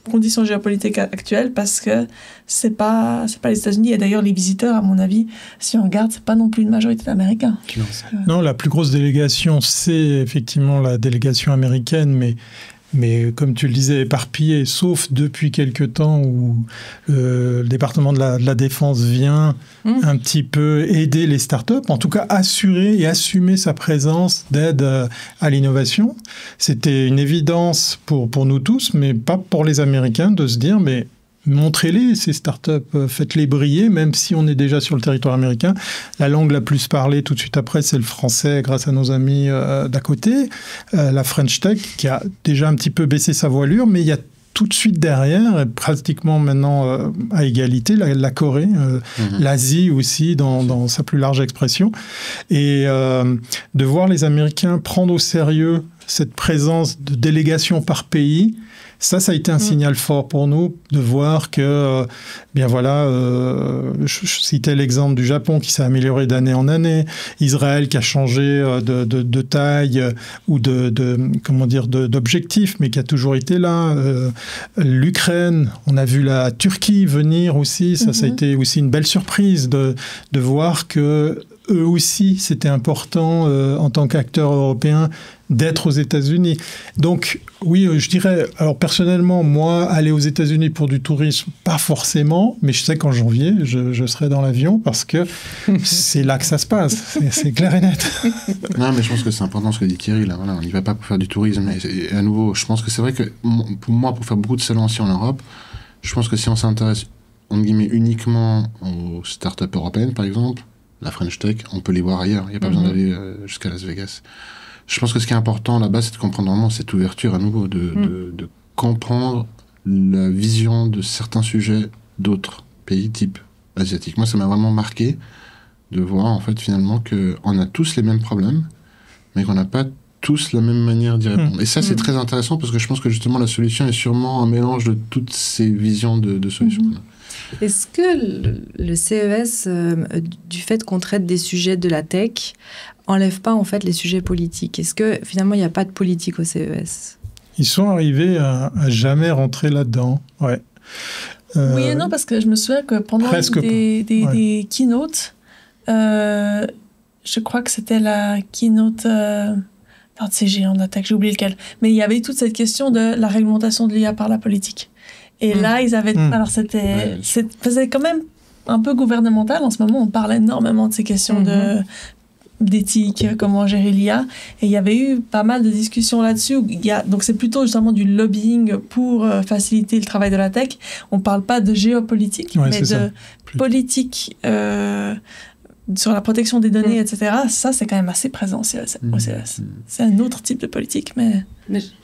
S1: conditions géopolitiques actuelles, parce que c'est pas les États-Unis. Et d'ailleurs, les visiteurs, à mon avis, si on regarde, c'est pas non plus une majorité d'Américains.
S3: Non, la plus grosse délégation, c'est effectivement la délégation américaine, mais comme tu le disais, éparpillée, sauf depuis quelque temps où le département de la Défense vient un petit peu aider les startups, en tout cas assurer et assumer sa présence d'aide à l'innovation. C'était une évidence pour nous tous, mais pas pour les Américains, de se dire, mais montrez-les, ces startups, faites-les briller, même si on est déjà sur le territoire américain. La langue la plus parlée tout de suite après, c'est le français, grâce à nos amis d'à côté. La French Tech, qui a déjà un petit peu baissé sa voilure, mais il y a tout de suite derrière, pratiquement maintenant à égalité, la Corée, l'Asie aussi, dans sa plus large expression. Et de voir les Américains prendre au sérieux cette présence de délégation par pays, ça a été un signal fort pour nous, de voir que, je citais l'exemple du Japon qui s'est amélioré d'année en année, Israël qui a changé de taille ou d'objectif, mais qui a toujours été là, l'Ukraine, on a vu la Turquie venir aussi, ça a été aussi une belle surprise de voir que eux aussi, c'était important en tant qu'acteurs européens d'être aux États-Unis. Donc, oui, je dirais, alors personnellement, moi, aller aux États-Unis pour du tourisme, pas forcément, mais je sais qu'en janvier, je serai dans l'avion parce que c'est là que ça se passe. C'est clair et net.
S2: Non, mais je pense que c'est important ce que dit Thierry, là. Voilà, on n'y va pas pour faire du tourisme. Et à nouveau, je pense que c'est vrai que pour moi, pour faire beaucoup de salons ici en Europe, je pense que si on s'intéresse, entre guillemets, uniquement aux startups européennes, par exemple, la French Tech, on peut les voir ailleurs. Il n'y a pas besoin d'aller jusqu'à Las Vegas. Je pense que ce qui est important là-bas, c'est de comprendre vraiment cette ouverture à nouveau, de comprendre la vision de certains sujets d'autres pays type asiatiques. Moi, ça m'a vraiment marqué de voir en fait finalement qu'on a tous les mêmes problèmes, mais qu'on n'a pas tous la même manière d'y répondre. Et ça, c'est très intéressant parce que je pense que justement la solution est sûrement un mélange de toutes ces visions de solutions.
S4: Est-ce que le CES, du fait qu'on traite des sujets de la tech, enlève pas en fait les sujets politiques? Est-ce que finalement il n'y a pas de politique au CES? Ils
S3: sont arrivés à jamais rentrer là-dedans, ouais.
S1: Oui et non, parce que je me souviens que pendant des keynotes, je crois que c'était la keynote d'un de ces géants de la tech, j'ai oublié lequel, mais il y avait toute cette question de la réglementation de l'IA par la politique. Et là, ils avaient... Alors, c'était quand même un peu gouvernemental. En ce moment, on parle énormément de ces questions d'éthique, comment gérer l'IA. Et il y avait eu pas mal de discussions là-dessus. Donc, c'est plutôt justement du lobbying pour faciliter le travail de la tech. On ne parle pas de géopolitique, mais de politique sur la protection des données, etc. Ça, c'est quand même assez présent au CES. C'est un autre type de politique, mais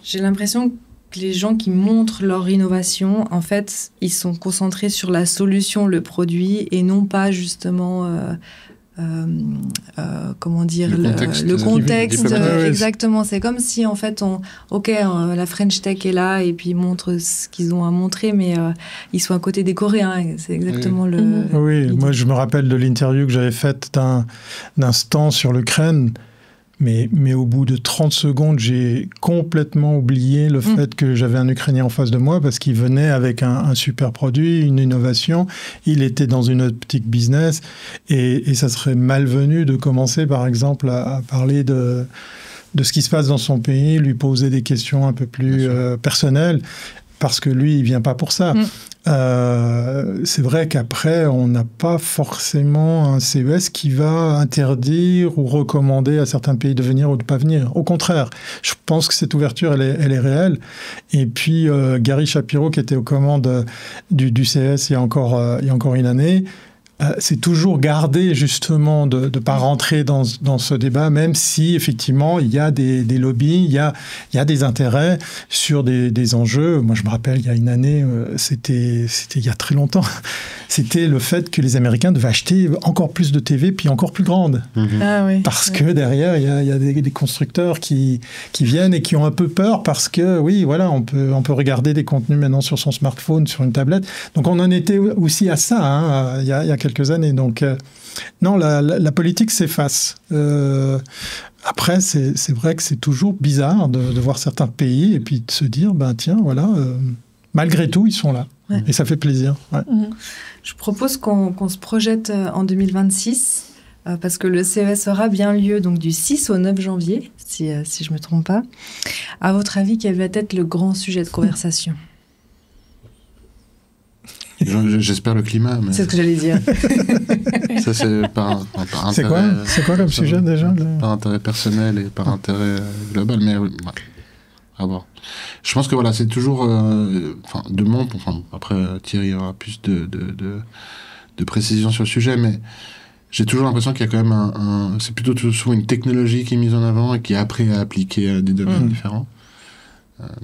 S4: j'ai l'impression que les gens qui montrent leur innovation, en fait, ils sont concentrés sur la solution, le produit, et non pas justement, comment dire, le contexte. Exactement. C'est comme si, en fait, la French Tech est là et puis ils montrent ce qu'ils ont à montrer, mais ils sont à côté des Coréens. C'est exactement le...
S3: Oui, moi, je me rappelle de l'interview que j'avais faite d'un stand sur l'Ukraine. Mais au bout de 30 secondes, j'ai complètement oublié le fait que j'avais un Ukrainien en face de moi parce qu'il venait avec un super produit, une innovation. Il était dans une optique business et ça serait malvenu de commencer, par exemple, à parler de ce qui se passe dans son pays, lui poser des questions un peu plus personnelles parce que lui, il vient pas pour ça. C'est vrai qu'après, on n'a pas forcément un CES qui va interdire ou recommander à certains pays de venir ou de ne pas venir. Au contraire, je pense que cette ouverture, elle est réelle. Et puis, Gary Shapiro, qui était aux commandes du CES il y a encore une année, c'est toujours garder justement de ne pas rentrer dans ce débat, même si effectivement il y a des lobbies, il y a des intérêts sur des enjeux. Moi je me rappelle il y a une année, c'était il y a très longtemps, c'était le fait que les Américains devaient acheter encore plus de TV puis encore plus grandes. Parce que derrière il y a des constructeurs qui viennent et qui ont un peu peur parce que oui voilà on peut regarder des contenus maintenant sur son smartphone, sur une tablette. Donc on en était aussi à ça il y a quelques années. Donc, non, la politique s'efface. Après, c'est vrai que c'est toujours bizarre de voir certains pays et puis de se dire, tiens, voilà, malgré tout, ils sont là. Ouais. Et ça fait plaisir. Ouais.
S4: Je propose qu'on se projette en 2026, parce que le CES aura bien lieu donc, du 6 au 9 janvier, si je ne me trompe pas. À votre avis, quel va être le grand sujet de conversation ?
S2: J'espère le climat. Mais...
S4: C'est ce que j'allais dire.
S2: Ça, c'est par
S3: intérêt. C'est quoi comme sujet déjà
S2: Par intérêt personnel et par intérêt global. Mais à voir. Je pense que voilà, c'est toujours. Après, Thierry aura plus de précision sur le sujet, mais j'ai toujours l'impression qu'il y a quand même c'est plutôt souvent une technologie qui est mise en avant et qui est après à appliquer à des domaines différents.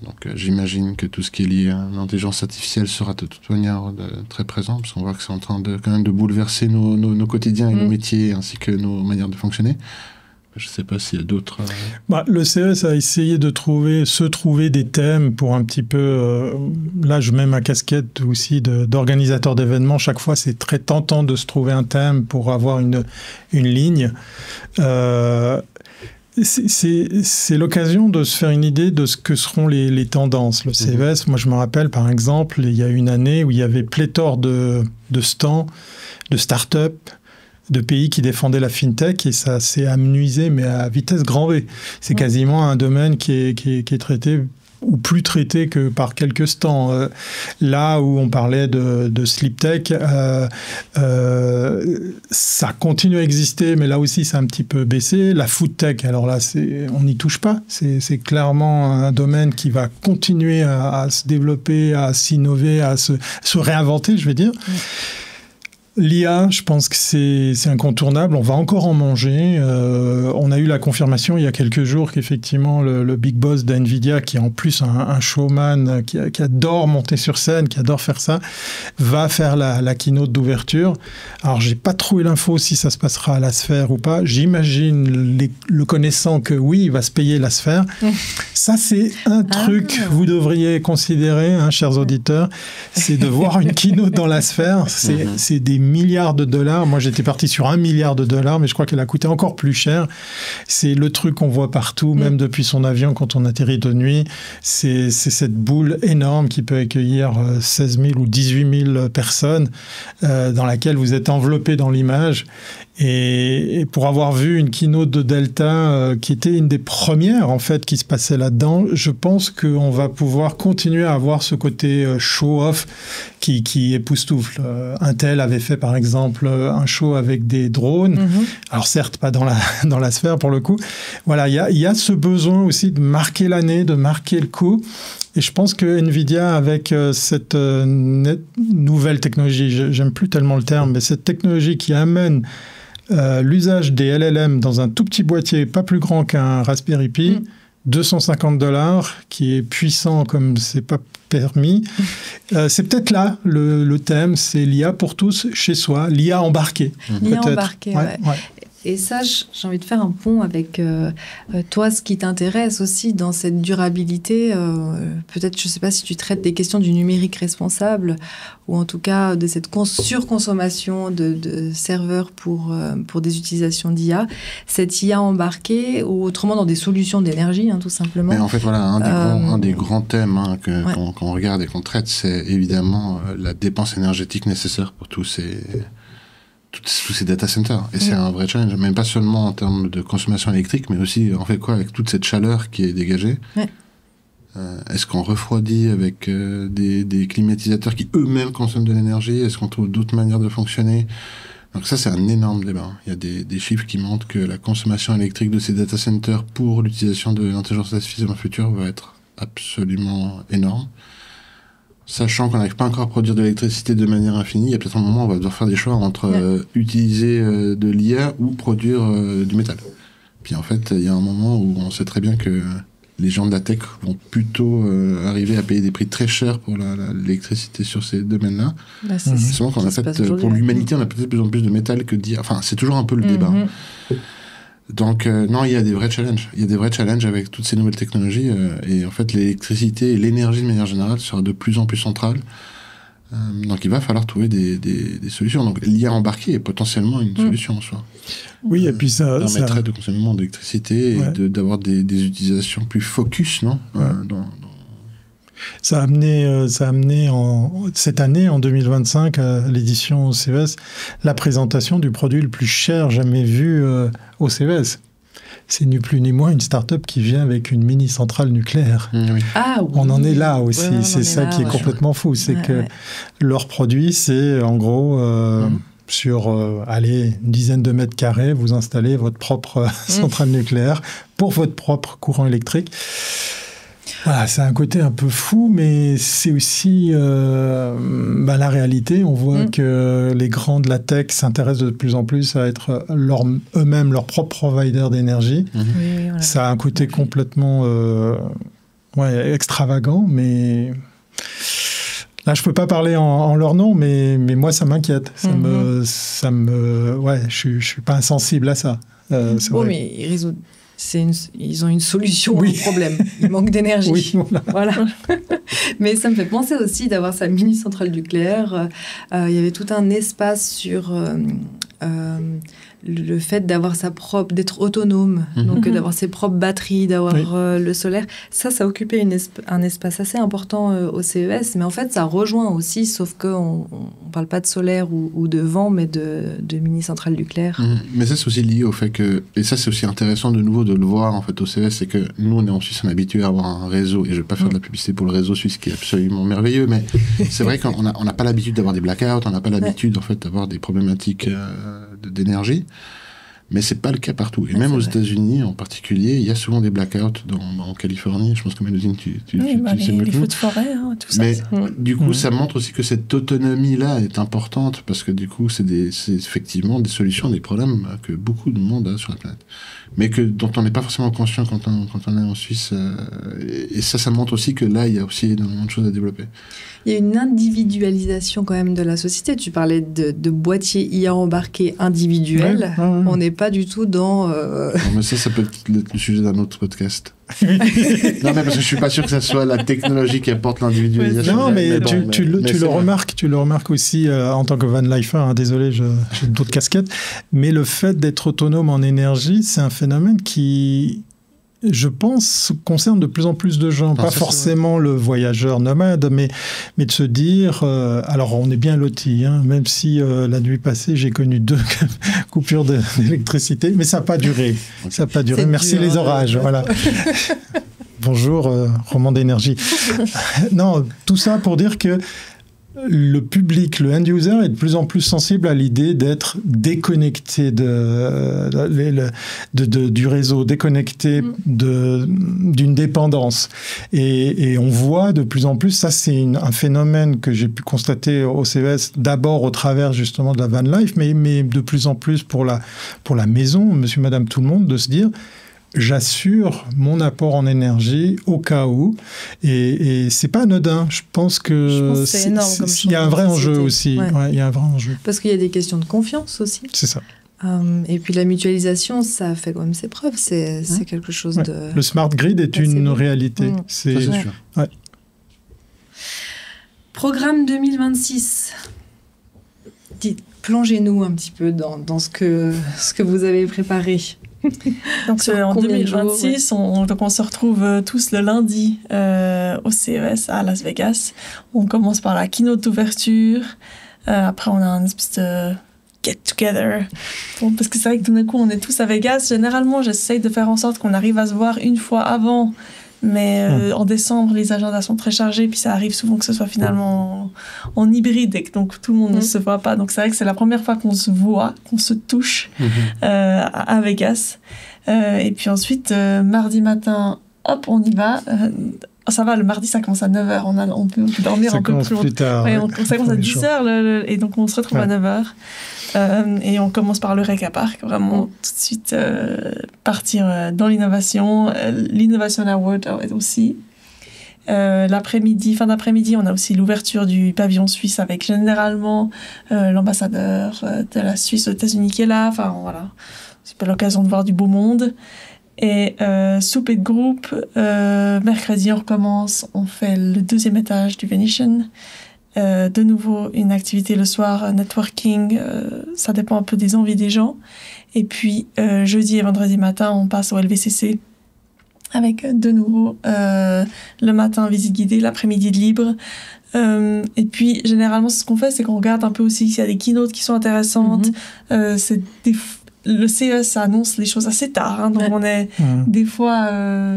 S2: Donc j'imagine que tout ce qui est lié à l'intelligence artificielle sera de toute manière très présent, parce qu'on voit que c'est en train quand même de bouleverser nos quotidiens et nos métiers, ainsi que nos manières de fonctionner. Je ne sais pas s'il y a d'autres...
S3: le CES a essayé de se trouver des thèmes pour un petit peu... là, je mets ma casquette aussi d'organisateur d'événements. Chaque fois, c'est très tentant de se trouver un thème pour avoir une ligne. C'est l'occasion de se faire une idée de ce que seront les tendances. Le CES, moi je me rappelle par exemple, il y a une année où il y avait pléthore de stands, de start-up, de pays qui défendaient la fintech et ça s'est amenuisé, mais à vitesse grand V. C'est quasiment un domaine qui est traité ou plus traité que par quelques stands. Là où on parlait de sleep tech, ça continue à exister, mais là aussi c'est un petit peu baissé. La food tech, alors là, on n'y touche pas. C'est clairement un domaine qui va continuer à se développer, à s'innover, à se réinventer, je vais dire. L'IA, je pense que c'est incontournable. On va encore en manger. On a eu la confirmation il y a quelques jours qu'effectivement le big boss d'NVIDIA, qui est en plus un showman, qui adore monter sur scène, qui adore faire ça, va faire la keynote d'ouverture. Alors, j'ai pas trouvé l'info si ça se passera à la Sphère ou pas. J'imagine, le connaissant, que oui, il va se payer la Sphère. Ça, c'est un truc que vous devriez considérer, hein, chers auditeurs, c'est de voir une keynote dans la Sphère. C'est des milliards de dollars. Moi, j'étais parti sur $1 milliard, mais je crois qu'elle a coûté encore plus cher. C'est le truc qu'on voit partout, même depuis son avion quand on atterrit de nuit. C'est cette boule énorme qui peut accueillir 16 000 ou 18 000 personnes, dans laquelle vous êtes enveloppé dans l'image. Et pour avoir vu une keynote de Delta qui était une des premières en fait qui se passait là-dedans, je pense qu'on va pouvoir continuer à avoir ce côté show-off qui époustoufle. Intel avait fait par exemple un show avec des drones, alors certes pas dans la Sphère pour le coup. Voilà, il y a ce besoin aussi de marquer l'année, de marquer le coup. Et je pense que NVIDIA, avec cette nouvelle technologie, j'aime plus tellement le terme, mais cette technologie qui amène l'usage des LLM dans un tout petit boîtier, pas plus grand qu'un Raspberry Pi, $250, qui est puissant comme c'est pas permis. C'est peut-être là le thème, c'est l'IA pour tous chez soi, l'IA embarquée.
S4: L'IA embarquée,
S3: ouais.
S4: Et ça, j'ai envie de faire un pont avec toi, ce qui t'intéresse aussi dans cette durabilité. Peut-être, je ne sais pas si tu traites des questions du numérique responsable ou en tout cas de cette surconsommation de serveurs pour des utilisations d'IA. Cette IA embarquée ou autrement dans des solutions d'énergie, hein, tout simplement.
S2: Mais en fait, voilà, un des grands thèmes qu'on regarde et qu'on traite, c'est évidemment la dépense énergétique nécessaire pour tous ces data centers. Et c'est un vrai challenge, même pas seulement en termes de consommation électrique, mais aussi, on fait quoi avec toute cette chaleur qui est dégagée? Est-ce qu'on refroidit avec des climatisateurs qui eux-mêmes consomment de l'énergie? Est-ce qu'on trouve d'autres manières de fonctionner? Donc ça, c'est un énorme débat. Il y a des chiffres qui montrent que la consommation électrique de ces data centers pour l'utilisation de l'intelligence artificielle dans le futur va être absolument énorme. Sachant qu'on n'arrive pas encore à produire de l'électricité de manière infinie, il y a peut-être un moment où on va devoir faire des choix entre utiliser de l'IA ou produire du métal. Puis en fait, il y a un moment où on sait très bien que les gens de la tech vont plutôt arriver à payer des prix très chers pour l'électricité sur ces domaines-là. C'est souvent qu'en fait, pour l'humanité, on a peut-être de plus en plus de métal que d'IA. Enfin, c'est toujours un peu le débat. Donc, non, il y a des vrais challenges. Il y a des vrais challenges avec toutes ces nouvelles technologies. Et en fait, l'électricité et l'énergie de manière générale sera de plus en plus centrale. Donc, il va falloir trouver des solutions. Donc, l'IA embarquée est potentiellement une solution en soi.
S3: Oui, et puis ça
S2: permettrait de consommer moins d'électricité et d'avoir des utilisations plus focus, non
S3: Ça a amené cette année, en 2025, à l'édition au CES, la présentation du produit le plus cher jamais vu au CES. C'est ni plus ni moins une start-up qui vient avec une mini-centrale nucléaire. On en est là aussi. C'est ça qui est complètement fou. C'est que leur produit, c'est en gros... sur une dizaine de mètres carrés, vous installez votre propre centrale nucléaire pour votre propre courant électrique. Voilà, c'est un côté un peu fou, mais c'est aussi la réalité. On voit que les grands de la tech s'intéressent de plus en plus à être eux-mêmes leur propre provider d'énergie. Voilà. Ça a un côté complètement extravagant, mais... Là, je peux pas parler en leur nom, mais moi, ça m'inquiète. Je suis pas insensible à ça.
S4: Mais ils résoudent. Ils ont une solution au problème. Il manque d'énergie. Voilà. Mais ça me fait penser aussi d'avoir sa mini-centrale nucléaire. Il y avait tout un espace sur le fait d'avoir d'être autonome, donc d'avoir ses propres batteries, d'avoir le solaire, ça occupait un espace assez important au CES, mais en fait ça rejoint aussi, sauf qu'on ne parle pas de solaire ou de vent, mais de mini-centrales nucléaires.
S2: Mais ça c'est aussi lié au fait que, et ça c'est aussi intéressant de nouveau de le voir en fait au CES, c'est que nous on est en Suisse, on est habitué à avoir un réseau, et je ne vais pas faire de la publicité pour le réseau suisse qui est absolument merveilleux, mais c'est vrai qu'on n'a pas l'habitude d'avoir des blackouts, on n'a pas l'habitude en fait d'avoir des problématiques d'énergie. Mais c'est pas le cas partout. Et même aux États-Unis, en particulier, il y a souvent des blackouts en Californie. Je pense que Mélusine, tu sais mieux que
S1: les
S2: nous.
S1: feux de forêt, tout ça.
S2: Mais du coup, ça montre aussi que cette autonomie-là est importante parce que du coup, c'est effectivement des solutions à des problèmes que beaucoup de monde a sur la planète. Mais dont on n'est pas forcément conscient quand on est en Suisse. Et ça montre aussi que là, il y a aussi énormément de choses à développer.
S4: Il y a une individualisation quand même de la société. Tu parlais de boîtiers IA embarqués individuels. On n'est pas du tout dans...
S2: Non, mais ça peut être le sujet d'un autre podcast. Non, mais parce que je suis pas sûr que ça soit la technologie qui apporte l'individualisation.
S3: Non, mais tu le remarques aussi en tant que van lifer. Désolé, j'ai d'autres casquettes. Mais le fait d'être autonome en énergie, c'est un phénomène qui, je pense, concerne de plus en plus de gens. Pas forcément le voyageur nomade, mais de se dire... alors, on est bien lotis, même si la nuit passée, j'ai connu 2 coupures d'électricité, mais ça n'a pas duré. Ça n'a pas duré. Merci les orages, voilà. Bonjour, roman d'énergie. Non, tout ça pour dire que le public, le end-user, est de plus en plus sensible à l'idée d'être déconnecté du réseau, déconnecté d'une dépendance. Et on voit de plus en plus, ça c'est un phénomène que j'ai pu constater au CES, d'abord au travers justement de la van life, mais de plus en plus pour la maison, monsieur, madame, tout le monde, de se dire... J'assure mon apport en énergie au cas où. Et c'est pas anodin. Je pense que
S4: c'est énorme comme
S3: il y a un vrai enjeu aussi.
S4: Ouais.
S3: Il y a un vrai enjeu.
S4: Parce qu'il y a des questions de confiance aussi.
S3: C'est ça.
S4: Et puis la mutualisation, ça fait quand même ses preuves. C'est quelque chose de...
S3: Le smart grid est une réalité.
S2: C'est sûr.
S3: Ouais.
S4: Programme 2026. Plongez-nous un petit peu dans ce que vous avez préparé.
S1: Donc en 2026, on se retrouve tous le lundi au CES à Las Vegas. On commence par la keynote d'ouverture. Après, on a un espèce de get-together. Parce que c'est vrai que tout d'un coup, on est tous à Vegas. Généralement, j'essaye de faire en sorte qu'on arrive à se voir une fois avant. Mais en décembre, les agendas sont très chargés, puis ça arrive souvent que ce soit finalement en hybride, et que donc tout le monde ne se voit pas. Donc c'est vrai que c'est la première fois qu'on se voit, qu'on se touche à Vegas. Et puis ensuite, mardi matin, hop, on y va. Ça va, le mardi, ça commence à 9h. On peut dormir
S3: ça
S1: un peu plus
S3: tard.
S1: Ça commence à 10h, et donc on se retrouve à 9h. Et on commence par le Rec à Parc, vraiment tout de suite partir dans l'innovation. L'Innovation Award aussi. Fin d'après-midi, on a aussi l'ouverture du pavillon suisse avec généralement l'ambassadeur de la Suisse aux États-Unis qui est là. Enfin, voilà. C'est pas l'occasion de voir du beau monde. Et souper de groupe, mercredi on recommence, on fait le 2e étage du Venetian. De nouveau une activité le soir, networking, ça dépend un peu des envies des gens. Et puis jeudi et vendredi matin, on passe au LVCC avec de nouveau le matin visite guidée, l'après-midi de libre. Et puis généralement ce qu'on fait, c'est qu'on regarde un peu aussi s'il y a des keynotes qui sont intéressantes. Le CES annonce les choses assez tard, donc on est des fois,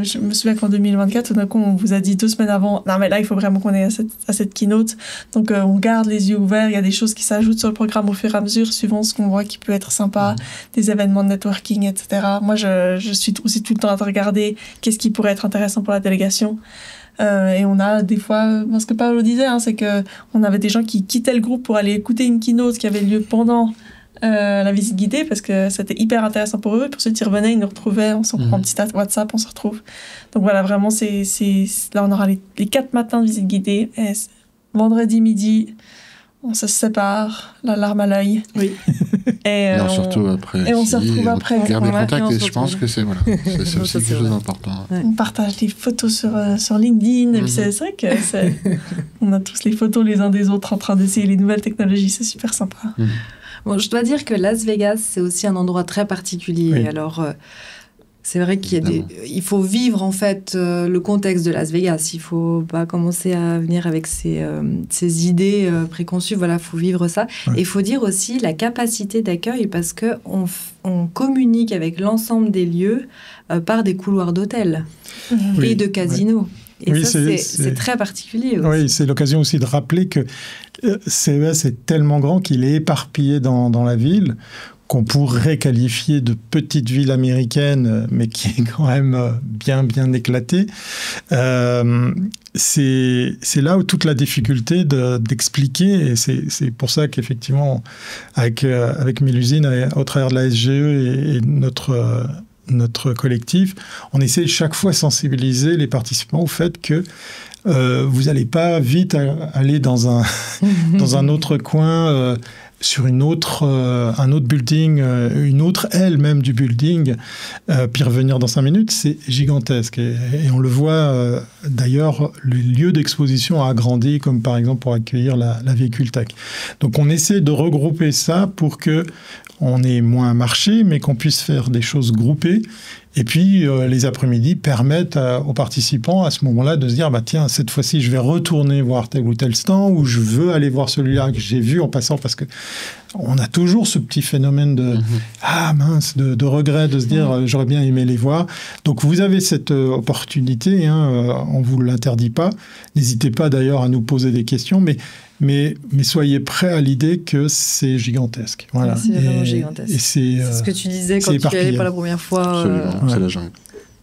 S1: je me souviens qu'en 2024, tout d'un coup, on vous a dit 2 semaines avant, non mais là, il faut vraiment qu'on ait à cette keynote, donc on garde les yeux ouverts, il y a des choses qui s'ajoutent sur le programme au fur et à mesure, suivant ce qu'on voit qui peut être sympa, des événements de networking, etc. Moi, je suis aussi tout le temps à regarder qu'est-ce qui pourrait être intéressant pour la délégation. Et on a des fois, ce que Paolo disait, c'est qu'on avait des gens qui quittaient le groupe pour aller écouter une keynote qui avait lieu pendant la visite guidée parce que c'était hyper intéressant pour eux. Pour ceux qui revenaient, ils nous retrouvaient, on s'en prend un petit WhatsApp, on se retrouve. Donc voilà, vraiment, là on aura les 4 matins de visite guidée. Et vendredi midi, on se sépare, la larme à l'œil.
S2: Oui. Et on se retrouve après.
S1: Et on se retrouve après.
S2: On garde des contacts et je pense que c'est aussi quelque chose d'important.
S1: Ouais. On partage des photos sur LinkedIn. Et puis c'est vrai que on a tous les photos les uns des autres en train d'essayer les nouvelles technologies. C'est super sympa.
S4: Bon, je dois dire que Las Vegas, c'est aussi un endroit très particulier.
S3: Oui.
S4: Alors, c'est vrai il faut vivre en fait le contexte de Las Vegas. Il faut pas commencer à venir avec ses idées préconçues. Voilà, faut vivre ça.
S3: Ouais.
S4: Et il faut dire aussi la capacité d'accueil parce que on communique avec l'ensemble des lieux par des couloirs d'hôtels et de casinos. Et
S3: oui,
S4: ça, c'est très particulier aussi.
S3: Oui, c'est l'occasion aussi de rappeler que CES est tellement grand qu'il est éparpillé dans la ville, qu'on pourrait qualifier de petite ville américaine, mais qui est quand même bien éclatée. C'est là où toute la difficulté d'expliquer, et c'est pour ça qu'effectivement, avec Mélusine, au travers de la SGE et notre collectif, on essaie chaque fois de sensibiliser les participants au fait que vous n'allez pas vite aller dans un autre coin, sur un autre building, une autre aile même du building, puis revenir dans 5 minutes, c'est gigantesque. Et on le voit, d'ailleurs, le lieu d'exposition a agrandi, comme par exemple pour accueillir la Véhicule Tech. Donc on essaie de regrouper ça pour que on ait moins marché, mais qu'on puisse faire des choses groupées. Et puis, les après-midi permettent aux participants, à ce moment-là, de se dire, bah, tiens, cette fois-ci, je vais retourner voir tel ou tel stand, ou je veux aller voir celui-là que j'ai vu en passant, parce que on a toujours ce petit phénomène de regret, de se dire, j'aurais bien aimé les voir. Donc, vous avez cette opportunité, on ne vous l'interdit pas. N'hésitez pas, d'ailleurs, à nous poser des questions, mais soyez prêts à l'idée que c'est gigantesque. Voilà.
S4: C'est vraiment gigantesque.
S3: Et c'est
S4: ce que tu disais quand tu y allais pour la première fois.
S2: Absolument, c'est la jungle.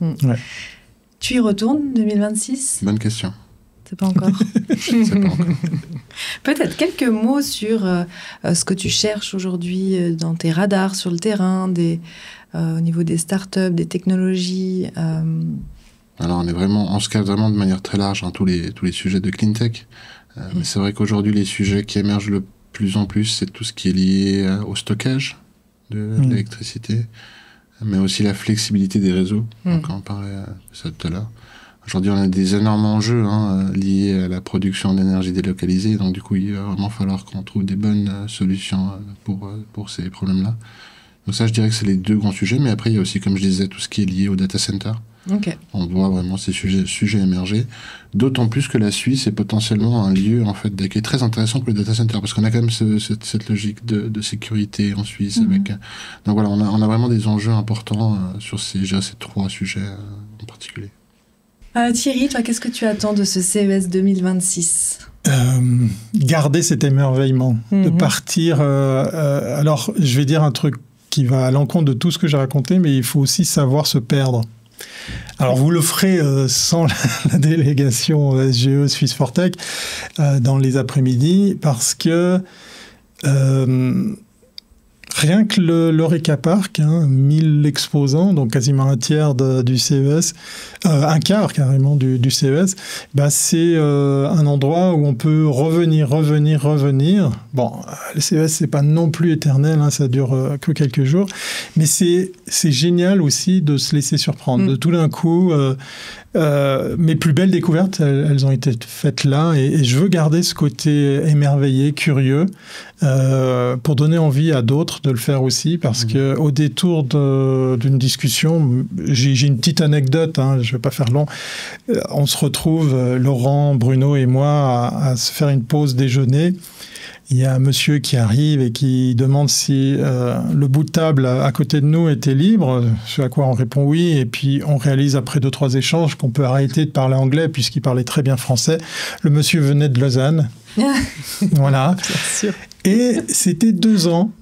S3: Ouais.
S4: Tu y retournes 2026 ?
S2: Bonne question.
S4: C'est pas encore.
S2: C'est pas encore.
S4: Peut-être quelques mots sur ce que tu cherches aujourd'hui dans tes radars sur le terrain, au niveau des startups, des technologies.
S2: Alors on se cadre vraiment de manière très large tous les sujets de clean tech. Mais c'est vrai qu'aujourd'hui, les sujets qui émergent le plus en plus, c'est tout ce qui est lié au stockage de l'électricité, mais aussi la flexibilité des réseaux. Donc, on parlait de ça tout à l'heure. Aujourd'hui, on a des énormes enjeux liés à la production d'énergie délocalisée. Donc, du coup, il va vraiment falloir qu'on trouve des bonnes solutions pour ces problèmes-là. Donc ça, je dirais que c'est les 2 grands sujets. Mais après, il y a aussi, comme je disais, tout ce qui est lié au data center.
S4: Okay.
S2: On voit vraiment ces sujets émerger. D'autant plus que la Suisse est potentiellement un lieu en fait d'accueil très intéressant pour les data centers, parce qu'on a quand même cette logique de sécurité en Suisse. Donc voilà, on a vraiment des enjeux importants sur ces 3 sujets en particulier.
S4: Thierry, toi, qu'est-ce que tu attends de ce CES 2026 ?
S3: Garder cet émerveillement, de partir. Alors, je vais dire un truc qui va à l'encontre de tout ce que j'ai raconté, mais il faut aussi savoir se perdre. Alors, vous le ferez sans la délégation SGE Suisse Fortech dans les après-midi, parce que rien que le Reka Park, 1000 exposants, donc quasiment un tiers du CES, un quart carrément du CES, bah c'est un endroit où on peut revenir. Bon, le CES, c'est pas non plus éternel, ça dure que quelques jours, mais c'est génial aussi de se laisser surprendre. De tout d'un coup, mes plus belles découvertes, elles ont été faites là, et je veux garder ce côté émerveillé, curieux, pour donner envie à d'autres de le faire aussi, parce que au détour d'une discussion, j'ai une petite anecdote, je ne vais pas faire long, on se retrouve, Laurent, Bruno et moi, à se faire une pause déjeuner. Il y a un monsieur qui arrive et qui demande si le bout de table à côté de nous était libre, ce à quoi on répond oui, et puis on réalise après 2-3 échanges qu'on peut arrêter de parler anglais puisqu'il parlait très bien français. Le monsieur venait de Lausanne. Voilà.
S4: Bien sûr.
S3: Et c'était 2 ans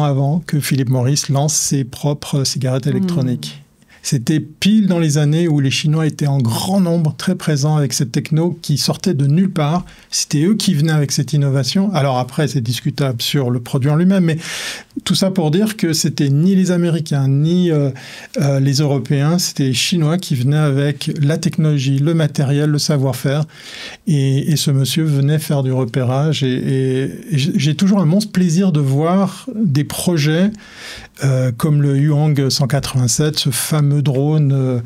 S3: avant que Philip Morris lance ses propres cigarettes électroniques. C'était pile dans les années où les Chinois étaient en grand nombre, très présents avec cette techno qui sortait de nulle part. C'était eux qui venaient avec cette innovation. Alors après, c'est discutable sur le produit en lui-même, mais tout ça pour dire que c'était ni les Américains, ni les Européens, c'était les Chinois qui venaient avec la technologie, le matériel, le savoir-faire. Et ce monsieur venait faire du repérage. Et j'ai toujours un immense plaisir de voir des projets comme le Huang 187, ce fameux fameux drone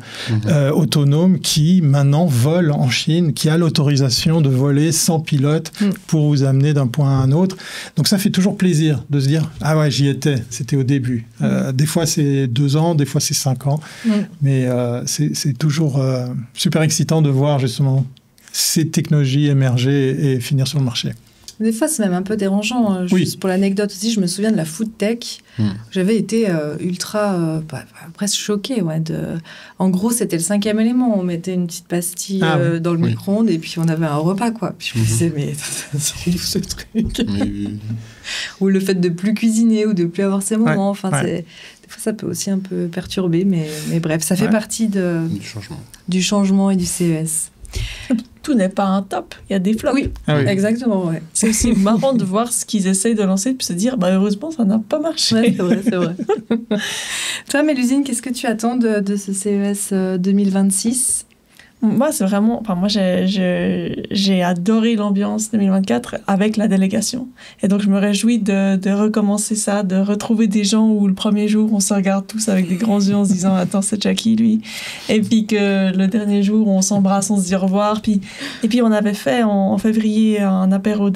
S3: autonome qui maintenant vole en Chine, qui a l'autorisation de voler sans pilote pour vous amener d'un point à un autre. Donc ça fait toujours plaisir de se dire « Ah ouais, j'y étais, c'était au début ». Des fois c'est 2 ans, des fois c'est 5 ans, mais c'est toujours super excitant de voir justement ces technologies émerger et finir sur le marché.
S4: Des fois, c'est même un peu dérangeant. Juste pour l'anecdote aussi, je me souviens de la food tech. J'avais été ultra, presque choquée. En gros, c'était le 5e élément. On mettait une petite pastille dans le micro-ondes et puis on avait un repas, quoi. Puis je me disais, mais c'est où ce truc Ou le fait de plus cuisiner ou de plus avoir ces moments. Enfin, des fois, ça peut aussi un peu perturber. Mais bref, ça fait partie du changement et du CES.
S1: Tout n'est pas un top, il y a des flops.
S4: Oui, exactement. Ouais.
S1: C'est aussi marrant de voir ce qu'ils essayent de lancer puis se dire, heureusement, ça n'a pas marché.
S4: Ouais, c'est vrai. Toi, Mélusine, qu'est-ce que tu attends de ce CES 2026 ?
S1: Moi, c'est vraiment... moi, j'ai adoré l'ambiance 2024 avec la délégation. Et donc, je me réjouis de recommencer ça, de retrouver des gens où le premier jour, on se regarde tous avec des grands yeux en se disant « Attends, c'est Jackie, lui ?» Et puis que le dernier jour, on s'embrasse, on se dit au revoir. Et puis, on avait fait en février un apéro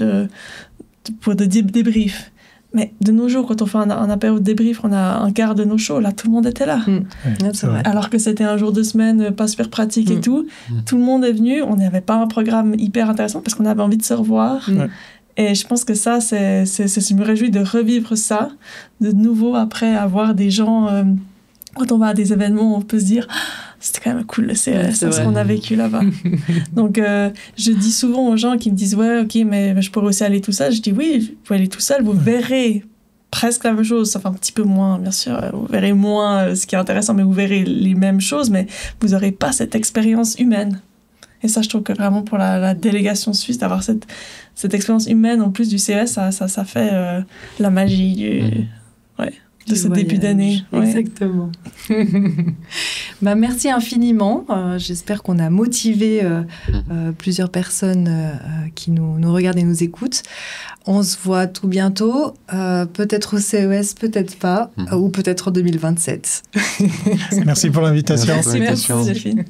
S1: pour de débrief. Mais de nos jours, quand on fait un apéro de débrief, on a un quart de nos shows, là, tout le monde était là.
S4: C'est vrai.
S1: Alors que c'était un jour de semaine, pas super pratique et tout. Tout le monde est venu, on n'avait pas un programme hyper intéressant parce qu'on avait envie de se revoir. Et je pense que ça, je me réjouis de revivre ça de nouveau après avoir des gens... quand on va à des événements, on peut se dire... C'était quand même cool le CES, ce qu'on a vécu là-bas. Donc, je dis souvent aux gens qui me disent « Ouais, ok, mais je pourrais aussi aller tout seul. » Je dis « Oui, vous pouvez aller tout seul, vous verrez presque la même chose, sauf un petit peu moins, bien sûr. Vous verrez moins ce qui est intéressant, mais vous verrez les mêmes choses, mais vous n'aurez pas cette expérience humaine. » Et ça, je trouve que vraiment pour la délégation suisse, d'avoir cette expérience humaine en plus du CES, ça fait la magie de ce début d'année.
S4: Exactement. Merci infiniment. J'espère qu'on a motivé plusieurs personnes qui nous regardent et nous écoutent. On se voit tout bientôt, peut-être au CES, peut-être pas, ou peut-être en 2027.
S3: Merci pour l'invitation.
S1: Merci, Joséphine.